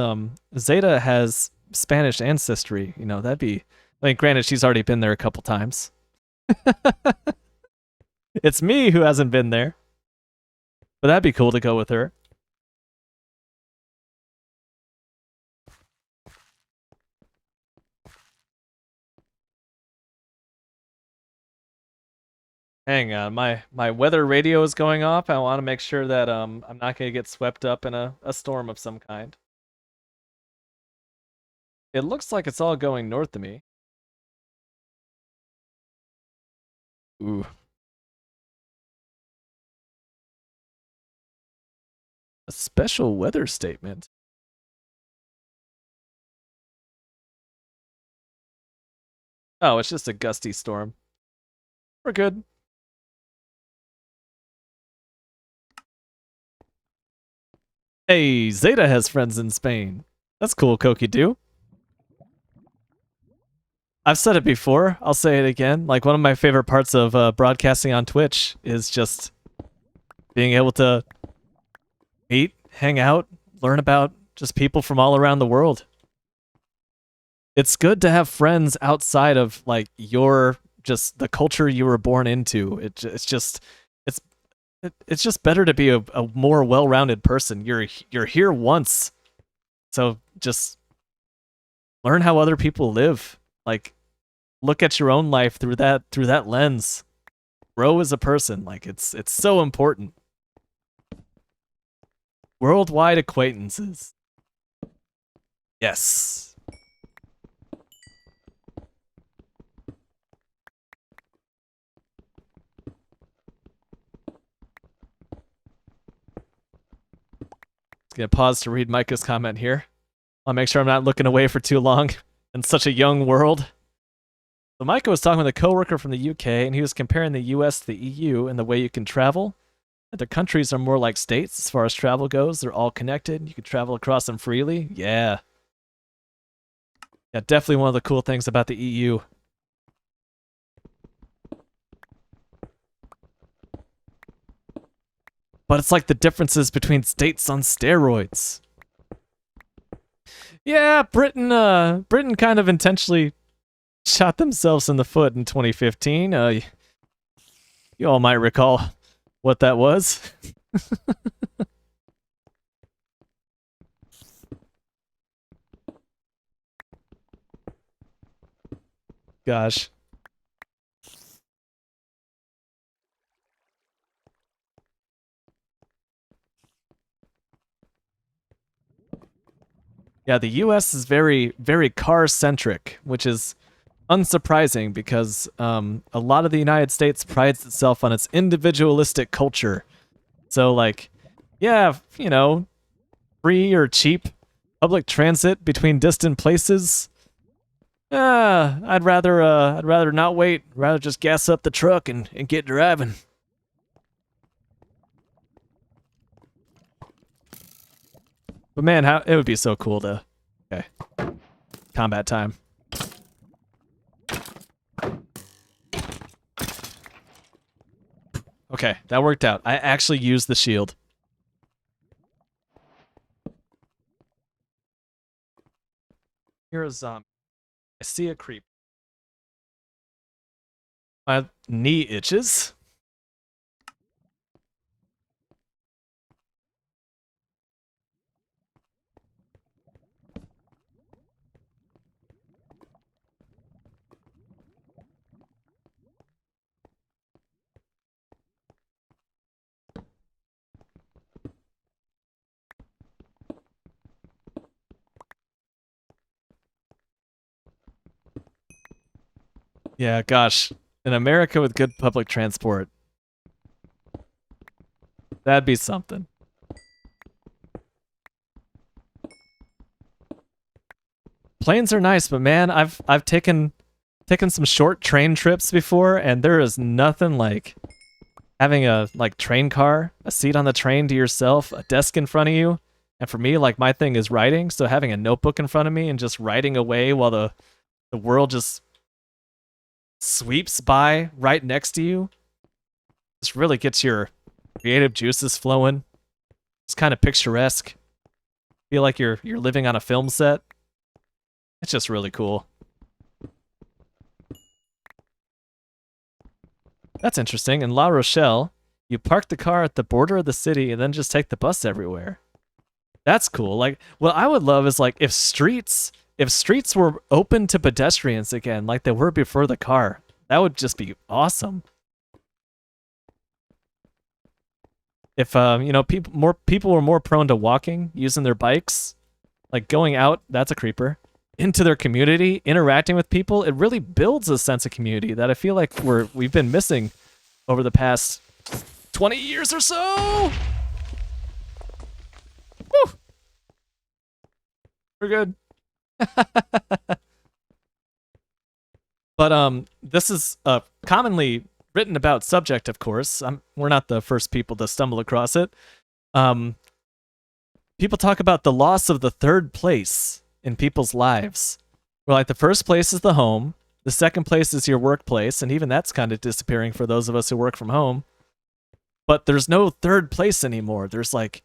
Zeta has Spanish ancestry, you know, that'd be... I mean, granted, she's already been there a couple times. It's me who hasn't been there. But that'd be cool to go with her. Hang on, my weather radio is going off. I want to make sure that I'm not gonna get swept up in a storm of some kind. It looks like it's all going north of me. Ooh. A special weather statement. Oh, it's just a gusty storm. We're good. Hey, Zeta has friends in Spain. That's cool, Kokidoo. I've said it before. I'll say it again. Like, one of my favorite parts of broadcasting on Twitch is just being able to meet, hang out, learn about just people from all around the world. It's good to have friends outside of like just the culture you were born into. It's just better to be a more well-rounded person. You're here once, so just learn how other people live. Like, look at your own life through that lens. Grow as a person. Like, it's so important. Worldwide acquaintances. Yes. Gonna pause to read Micah's comment here. I'll make sure I'm not looking away for too long in such a young world. So Micah was talking with a coworker from the UK, and he was comparing the US to the EU and the way you can travel. The countries are more like states as far as travel goes. They're all connected. You can travel across them freely. Yeah. Yeah, definitely one of the cool things about the EU. But it's like the differences between states on steroids. Yeah, Britain kind of intentionally shot themselves in the foot in 2015. You all might recall what that was. Gosh. Yeah, the US is very, very car-centric, which is unsurprising because a lot of the United States prides itself on its individualistic culture. So, like, yeah, you know, free or cheap public transit between distant places. I'd rather not wait. Rather just gas up the truck and get driving. But man, how it would be so cool to... Okay. Combat time. Okay, that worked out. I actually used the shield. Here's a zombie. I see a creep. My knee itches. Yeah, gosh. In America with good public transport, that'd be something. Planes are nice, but man, I've taken some short train trips before, and there is nothing like having a train car, a seat on the train to yourself, a desk in front of you. And for me, like my thing is writing, so having a notebook in front of me and just writing away while the world just sweeps by right next to you, just really gets your creative juices flowing. It's kind of picturesque. Feel like you're living on a film set. It's just really cool. That's interesting. In La Rochelle, you park the car at the border of the city and then just take the bus everywhere. That's cool. Like, what I would love is like if streets were open to pedestrians again, like they were before the car. That would just be awesome. If people were more prone to walking, using their bikes, like going out, that's a creeper, into their community, interacting with people, it really builds a sense of community that I feel like we've been missing over the past 20 years or so. Woo! We're good. But this is a commonly written about subject, of course. We're not the first people to stumble across it. People talk about the loss of the third place in people's lives. Where like the first place is the home, the second place is your workplace, and even that's kind of disappearing for those of us who work from home. But there's no third place anymore. There's like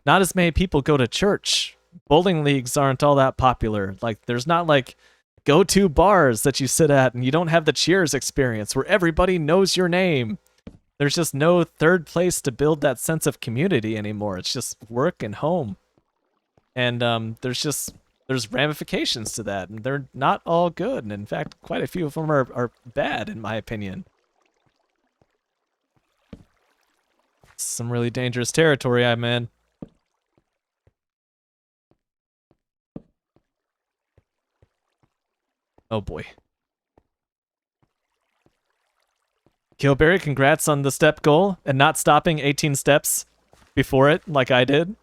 not as many people go to church. Bowling leagues aren't all that popular. Like there's not like go-to bars that you sit at and you don't have the Cheers experience where everybody knows your name. There's just no third place to build that sense of community anymore. It's just work and home. And there's ramifications to that, and they're not all good. And in fact, quite a few of them are bad, in my opinion. Some really dangerous territory I'm in. Oh boy. Killberry, congrats on the step goal and not stopping 18 steps before it like I did.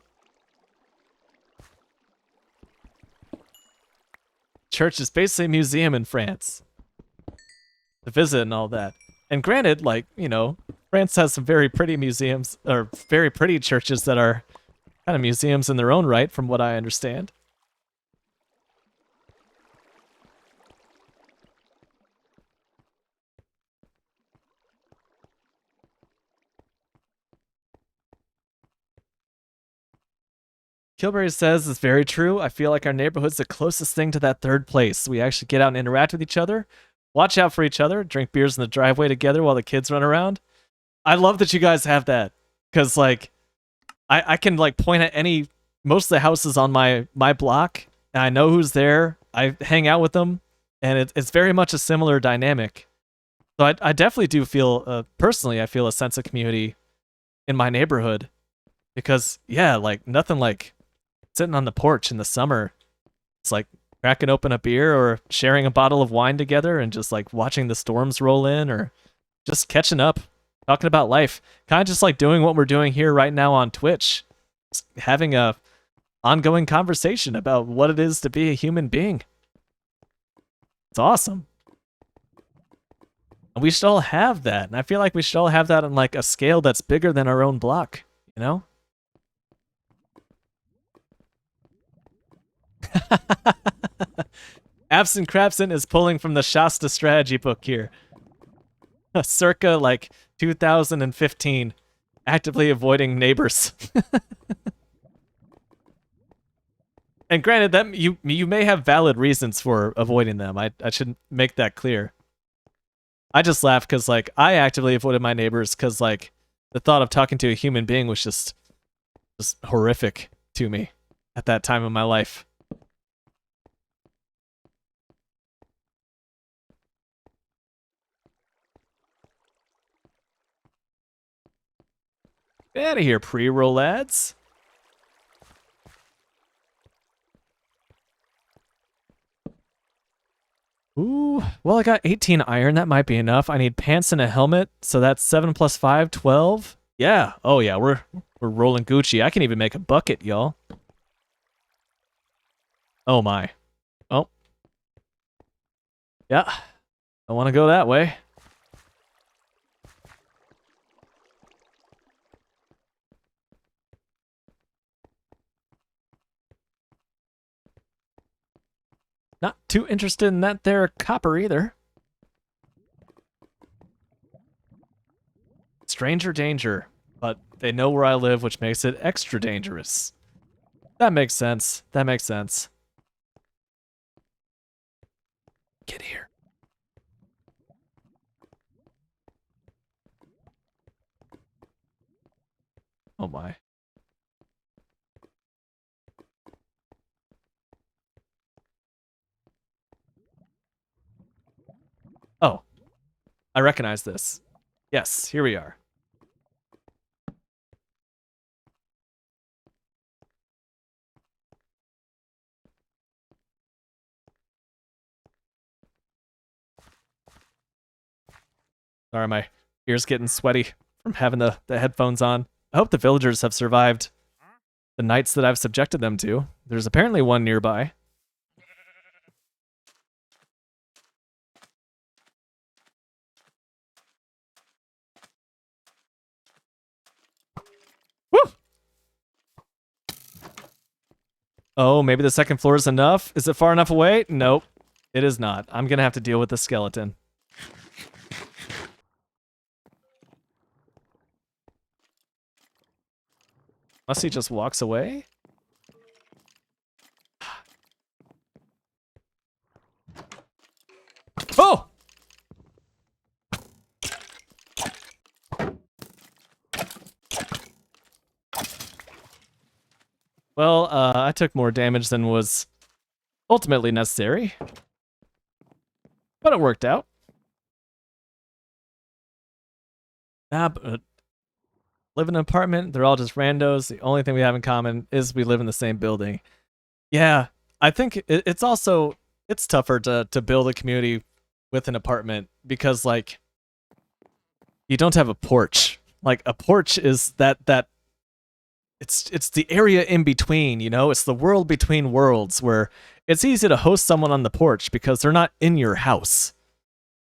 Church is basically a museum in France. To visit and all that. And granted, like, you know, France has some very pretty museums, or very pretty churches that are kind of museums in their own right, from what I understand. Kilberry says it's very true. I feel like our neighborhood's the closest thing to that third place. We actually get out and interact with each other, watch out for each other, drink beers in the driveway together while the kids run around. I love that you guys have that, because like I can like point at most of the houses on my block, and I know who's there. I hang out with them, and it's very much a similar dynamic. So I definitely do feel, personally, I feel a sense of community in my neighborhood, because yeah, like nothing like sitting on the porch in the summer. It's like cracking open a beer or sharing a bottle of wine together and just like watching the storms roll in, or just catching up, talking about life. Kind of just like doing what we're doing here right now on Twitch. Just having a ongoing conversation about what it is to be a human being. It's awesome. And we should all have that. And I feel like we should all have that on like a scale that's bigger than our own block, you know? Absent Crapson is pulling from the Shasta strategy book here. Circa like 2015. Actively avoiding neighbors. And granted, that you may have valid reasons for avoiding them. I should make that clear. I just laugh because like I actively avoided my neighbors because like the thought of talking to a human being was just horrific to me at that time of my life. Get out of here, pre-roll lads. Ooh, well, I got 18 iron. That might be enough. I need pants and a helmet, so that's 7 plus 5, 12. Yeah. Oh, yeah, we're rolling Gucci. I can even make a bucket, y'all. Oh, my. Oh. Yeah. I want to go that way. Not too interested in that there copper either. Stranger danger, but they know where I live, which makes it extra dangerous. That makes sense. That makes sense. Get here. Oh my. Oh. I recognize this. Yes, here we are. Sorry, my ears getting sweaty from having the headphones on. I hope the villagers have survived the nights that I've subjected them to. There's apparently one nearby. Woo! Oh, maybe the second floor is enough? Is it far enough away? Nope. It is not. I'm gonna have to deal with the skeleton. Unless he just walks away? Oh! Well, I took more damage than was ultimately necessary. But it worked out. But live in an apartment, they're all just randos. The only thing we have in common is we live in the same building. Yeah, I think it's also, it's tougher to build a community with an apartment because, like, you don't have a porch. Like, a porch is that it's the area in between, you know? It's the world between worlds where it's easy to host someone on the porch because they're not in your house.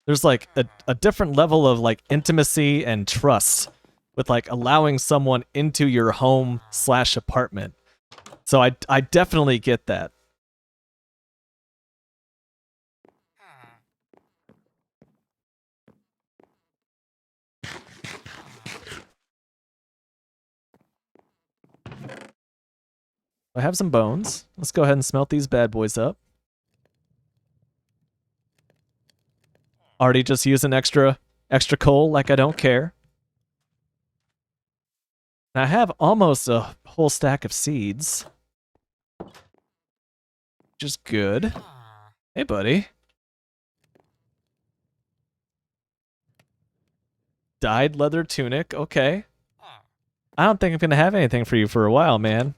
There's like a different level of like intimacy and trust with like allowing someone into your home / apartment. So I definitely get that. I have some bones. Let's go ahead and smelt these bad boys up. Already just using extra coal like I don't care. And I have almost a whole stack of seeds. Which is good. Hey, buddy. Dyed leather tunic. Okay. I don't think I'm going to have anything for you for a while, man.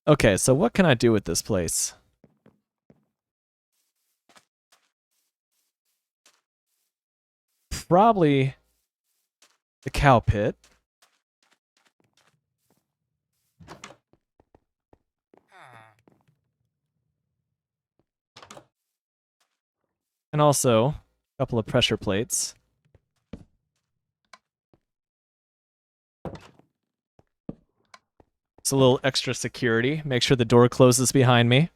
Okay, so what can I do with this place? Probably the cow pit. And also a couple of pressure plates. It's a little extra security. Make sure the door closes behind me.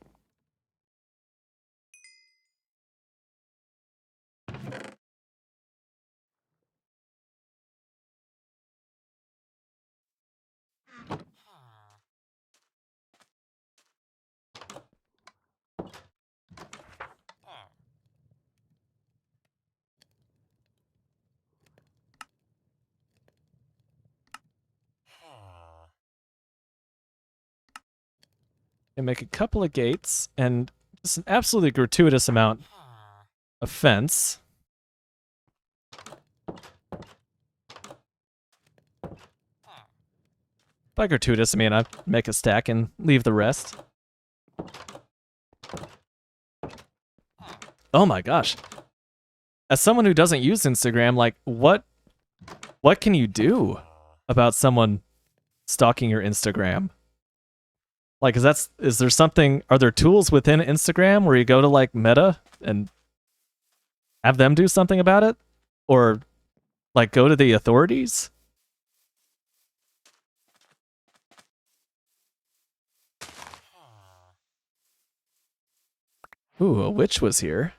And make a couple of gates and just an absolutely gratuitous amount of fence. By gratuitous, I mean I make a stack and leave the rest. Oh my gosh. As someone who doesn't use Instagram, like, what can you do about someone stalking your Instagram? Like, is there something, are there tools within Instagram where you go to, like, Meta and have them do something about it? Or, like, go to the authorities? Ooh, a witch was here.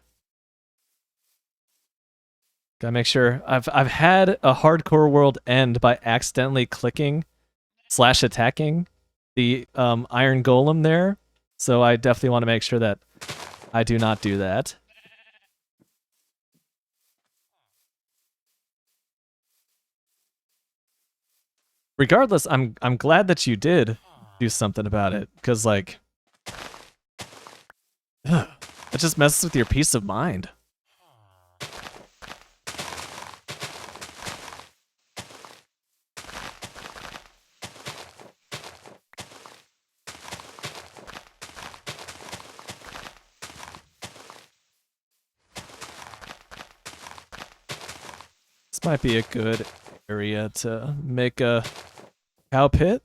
Gotta make sure. I've had a hardcore world end by accidentally clicking / attacking the iron golem there, so I definitely want to make sure that I do not do that. Regardless, I'm glad that you did do something about it, because like, it just messes with your peace of mind. This might be a good area to make a cow pit.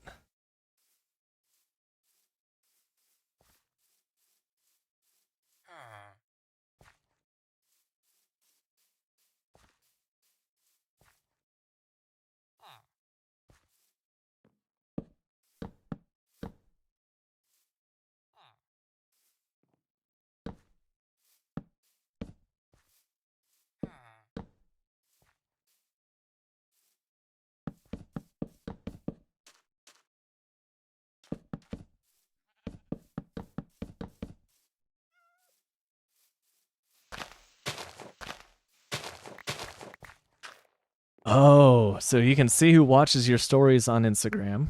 Oh, so you can see who watches your stories on Instagram.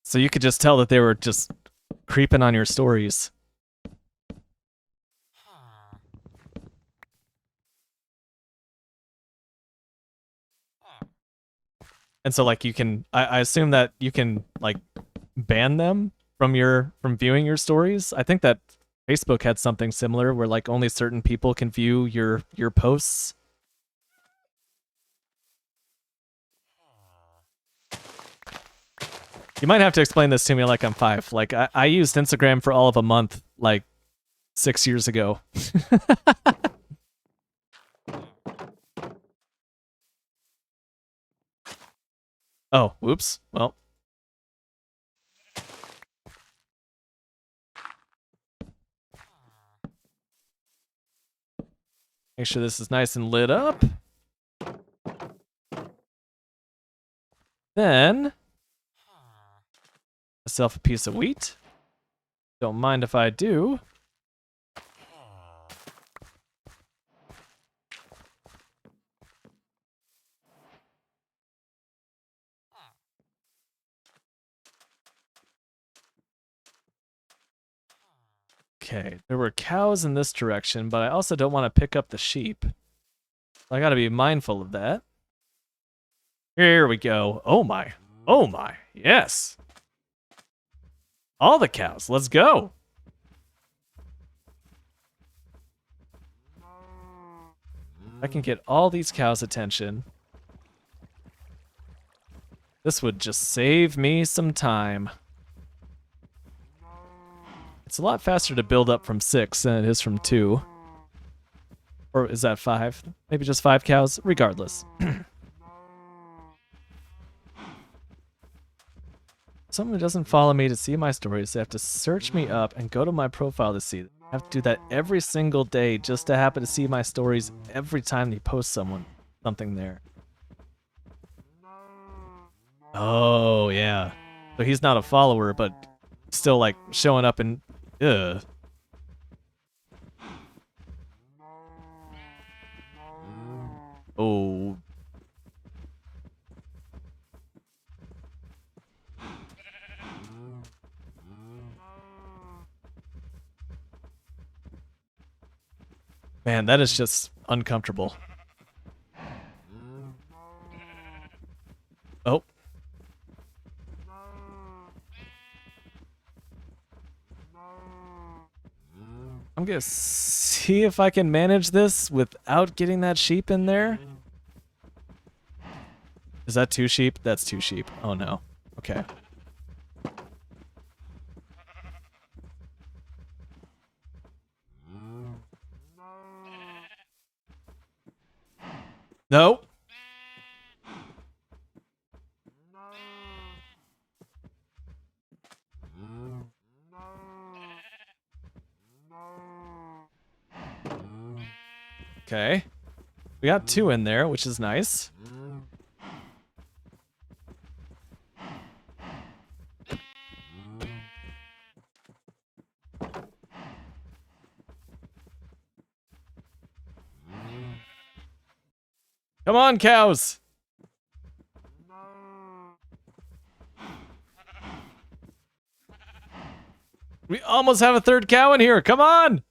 So you could just tell that they were just creeping on your stories. And so like you can, I assume that you can like ban them from viewing your stories. I think that Facebook had something similar where like only certain people can view your posts. You might have to explain this to me like I'm 5. Like I used Instagram for all of a month like 6 years ago. Oh, whoops. Well. Make sure this is nice and lit up. Then, myself a piece of wheat. Don't mind if I do. Okay, there were cows in this direction, but I also don't want to pick up the sheep. I gotta be mindful of that. Here we go. Oh my. Oh my. Yes. All the cows. Let's go. I can get all these cows' attention. This would just save me some time. It's a lot faster to build up from 6 than it is from 2. Or is that 5? Maybe just 5 cows? Regardless. Someone who doesn't follow me to see my stories, they have to search me up and go to my profile to see them. I have to do that every single day just to happen to see my stories every time they post something there. Oh, yeah. So he's not a follower, but still, like, showing up and... Ugh. Oh. Man, that is just uncomfortable. Oh. I'm gonna see if I can manage this without getting that sheep in there. Is that 2 sheep? That's 2 sheep. Oh no. Okay. No. Okay. We got 2 in there, which is nice. Come on, cows! We almost have a 3rd cow in here. Come on!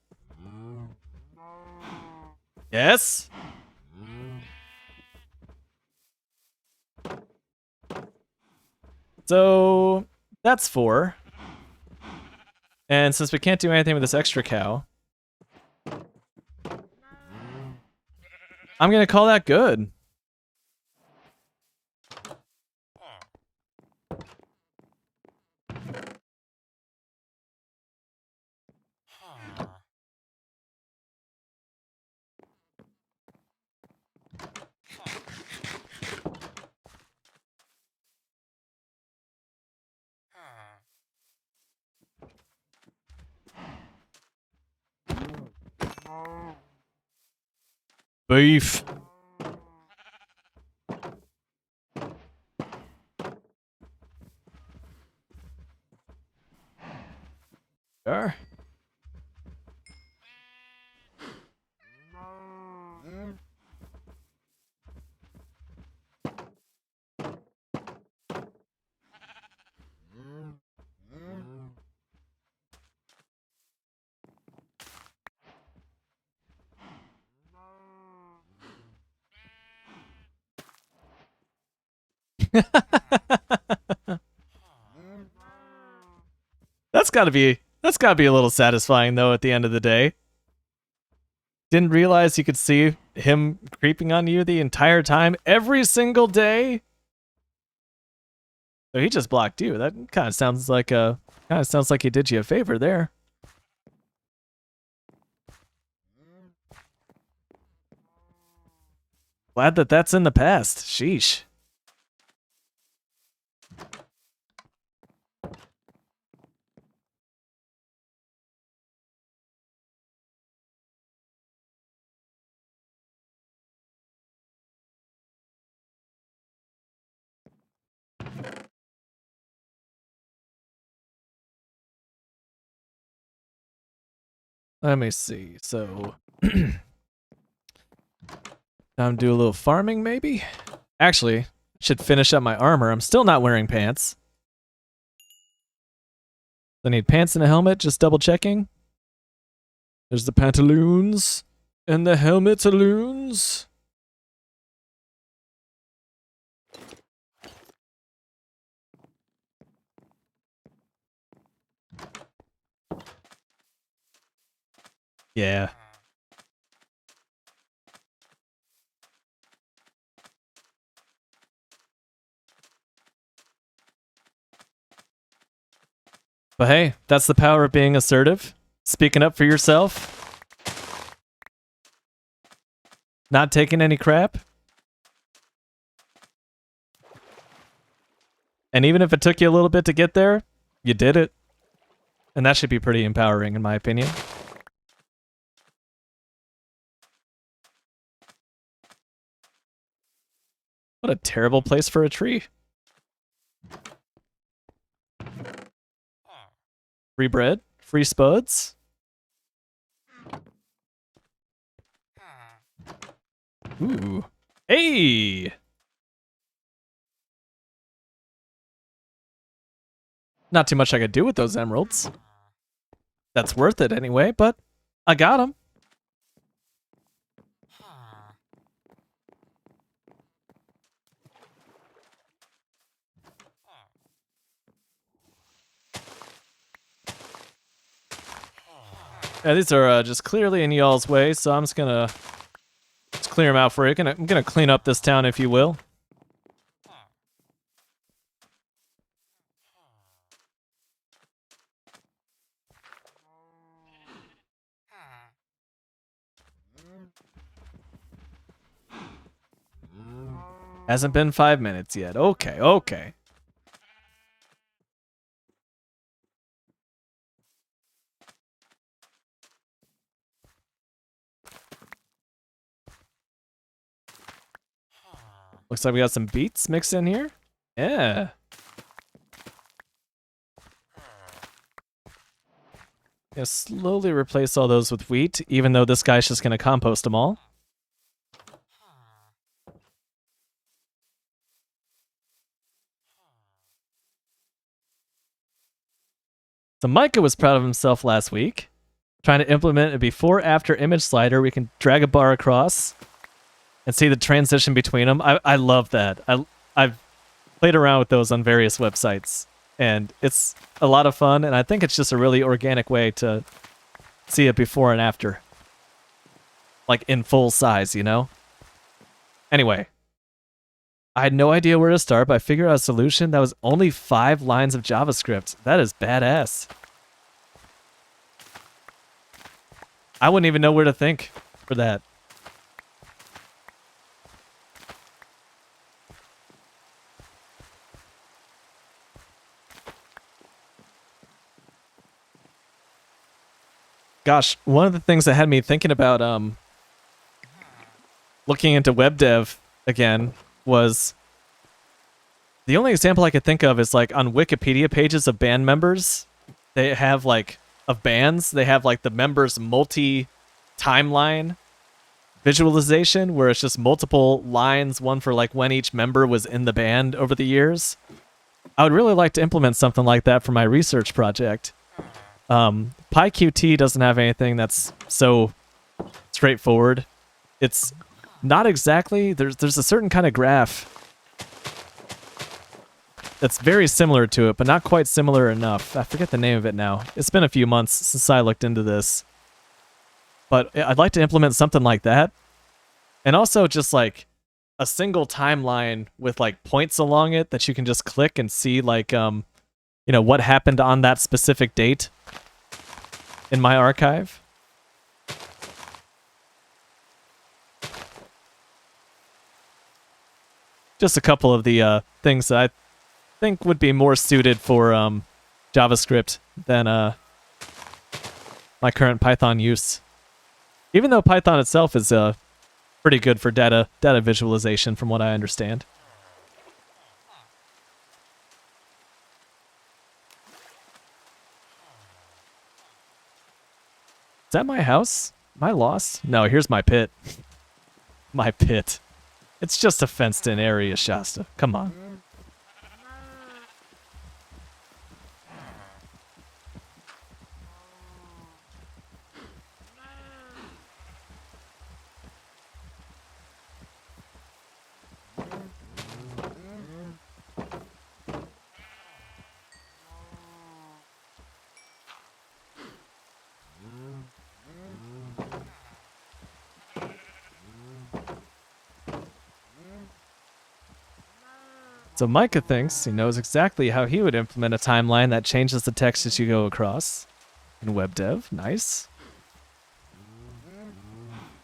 Yes? So, that's 4. And since we can't do anything with this extra cow, I'm gonna call that good. Beef. Sure. That's gotta be a little satisfying though at the end of the day. Didn't realize you could see him creeping on you the entire time, every single day. So he just blocked you. That kind of sounds like he did you a favor there. Glad that that's in the past. Sheesh. Let me see. So, time to do a little farming, maybe? Actually, should finish up my armor. I'm still not wearing pants. I need pants and a helmet, just double checking. There's the pantaloons and the helmetaloons. Yeah. But hey, that's the power of being assertive. Speaking up for yourself. Not taking any crap. And even if it took you a little bit to get there, you did it. And that should be pretty empowering, in my opinion. What a terrible place for a tree. Free bread? Free spuds? Ooh. Hey! Not too much I could do with those emeralds. That's worth it anyway, but I got them. Yeah, these are just clearly in y'all's way, so I'm just gonna clear them out for you. I'm gonna clean up this town, if you will. Hasn't been 5 minutes yet. Okay, okay. Looks like we got some beets mixed in here. Yeah. Gonna slowly replace all those with wheat, even though this guy's just gonna compost them all. So Micah was proud of himself last week, trying to implement a before-after image slider. We can drag a bar across and see the transition between them. I love that. I've played around with those on various websites, and it's a lot of fun, and I think it's just a really organic way to see it before and after. Like in full size, you know? Anyway, I had no idea where to start, but I figured out a solution that was only 5 lines of JavaScript. That is badass. I wouldn't even know where to think for that. Gosh, one of the things that had me thinking about looking into web dev again was the only example I could think of is like on Wikipedia pages of band members. They have like of bands, they have like the members multi-timeline visualization where it's just multiple lines, one for like when each member was in the band over the years. I would really like to implement something like that for my research project. PyQt doesn't have anything that's so straightforward. It's not exactly, there's a certain kind of graph that's very similar to it, but not quite similar enough. I forget the name of it now. It's been a few months since I looked into this. But I'd like to implement something like that. And also just like a single timeline with like points along it that you can just click and see like, you know, what happened on that specific date in my archive. Just a couple of the things that I think would be more suited for JavaScript than my current Python use. Even though Python itself is pretty good for data visualization from what I understand. Is that my house? Am I lost? No, here's my pit. My pit. It's just a fenced-in area, Shasta. Come on. So Micah thinks he knows exactly how he would implement a timeline that changes the text as you go across in web dev. Nice.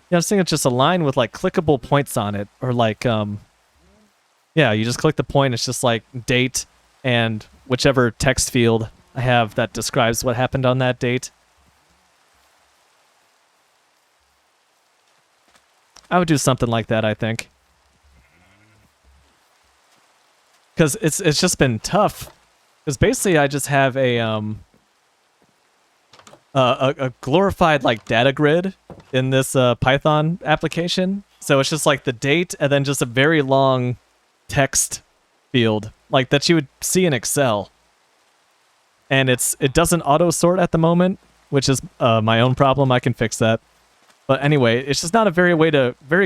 Yeah, I was thinking it's just a line with like clickable points on it, or like yeah, you just click the point, it's just like date and whichever text field I have that describes what happened on that date. I would do something like that, I think. Because it's just been tough. Because basically I just have a glorified like data grid in this Python application. So it's just like the date and then just a very long text field like that you would see in Excel. And it doesn't auto sort at the moment, which is my own problem. I can fix that. But anyway, it's just not a very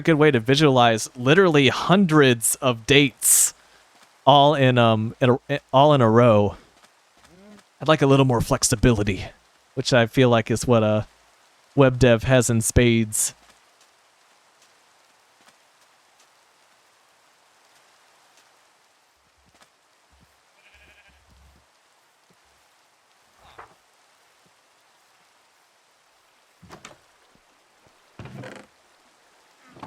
good way to visualize literally hundreds of dates all in a row. I'd like a little more flexibility, which I feel like is what a web dev has in spades.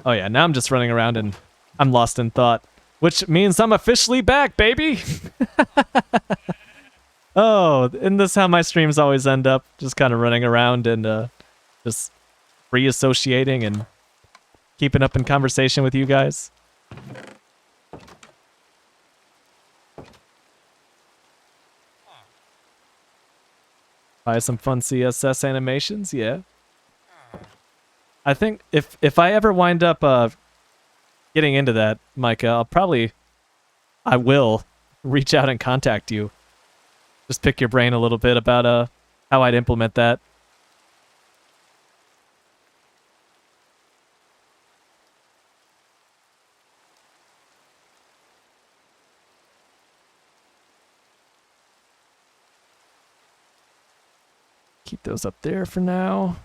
Oh yeah, now I'm just running around and I'm lost in thought, which means I'm officially back, baby! Oh, and this is how my streams always end up, just kind of running around and just free associating and keeping up in conversation with you guys. Buy some fun CSS animations, yeah. I think if I ever wind up getting into that, Micah, I will reach out and contact you. Just pick your brain a little bit about how I'd implement that. Keep those up there for now.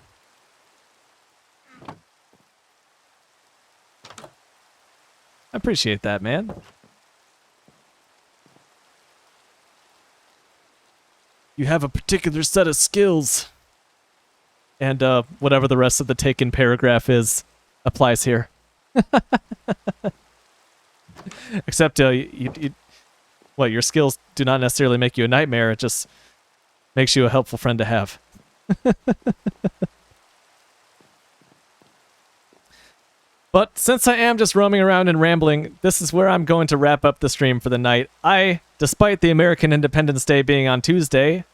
I appreciate that, man. You have a particular set of skills. And whatever the rest of the taken paragraph is applies here. Except your skills do not necessarily make you a nightmare, it just makes you a helpful friend to have. But since I am just roaming around and rambling, this is where I'm going to wrap up the stream for the night. Despite the American Independence Day being on Tuesday,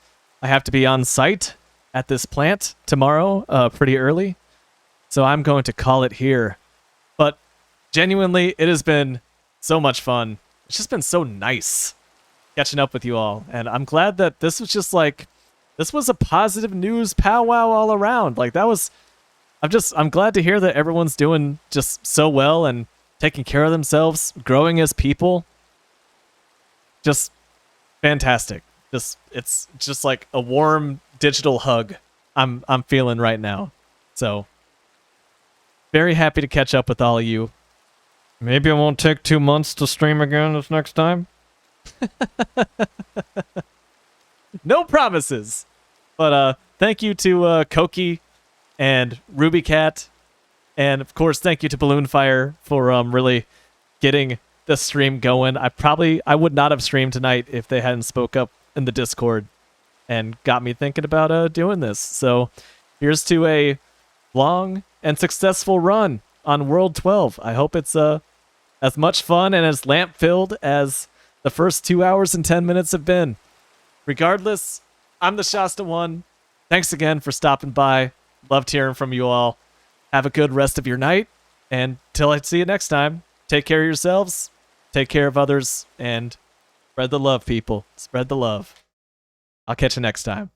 I have to be on site at this plant tomorrow, pretty early. So I'm going to call it here. But genuinely, it has been so much fun. It's just been so nice catching up with you all. And I'm glad that this was just like, this was a positive news powwow all around. Like that was... I'm glad to hear that everyone's doing just so well and taking care of themselves, growing as people. Just fantastic. It's just like a warm digital hug I'm feeling right now. So very happy to catch up with all of you. Maybe it won't take 2 months to stream again this next time. No promises. But thank you to Koki and RubyCat, and of course thank you to Balloonfire for really getting the stream going. I would not have streamed tonight if they hadn't spoke up in the Discord and got me thinking about doing this. So here's to a long and successful run on World 12. I hope it's as much fun and as lamp filled as the first 2 hours and 10 minutes have been. Regardless, I'm the Shasta One. Thanks again for stopping by. Loved hearing from you all. Have a good rest of your night. And till I see you next time, take care of yourselves, take care of others, and spread the love, people. Spread the love. I'll catch you next time.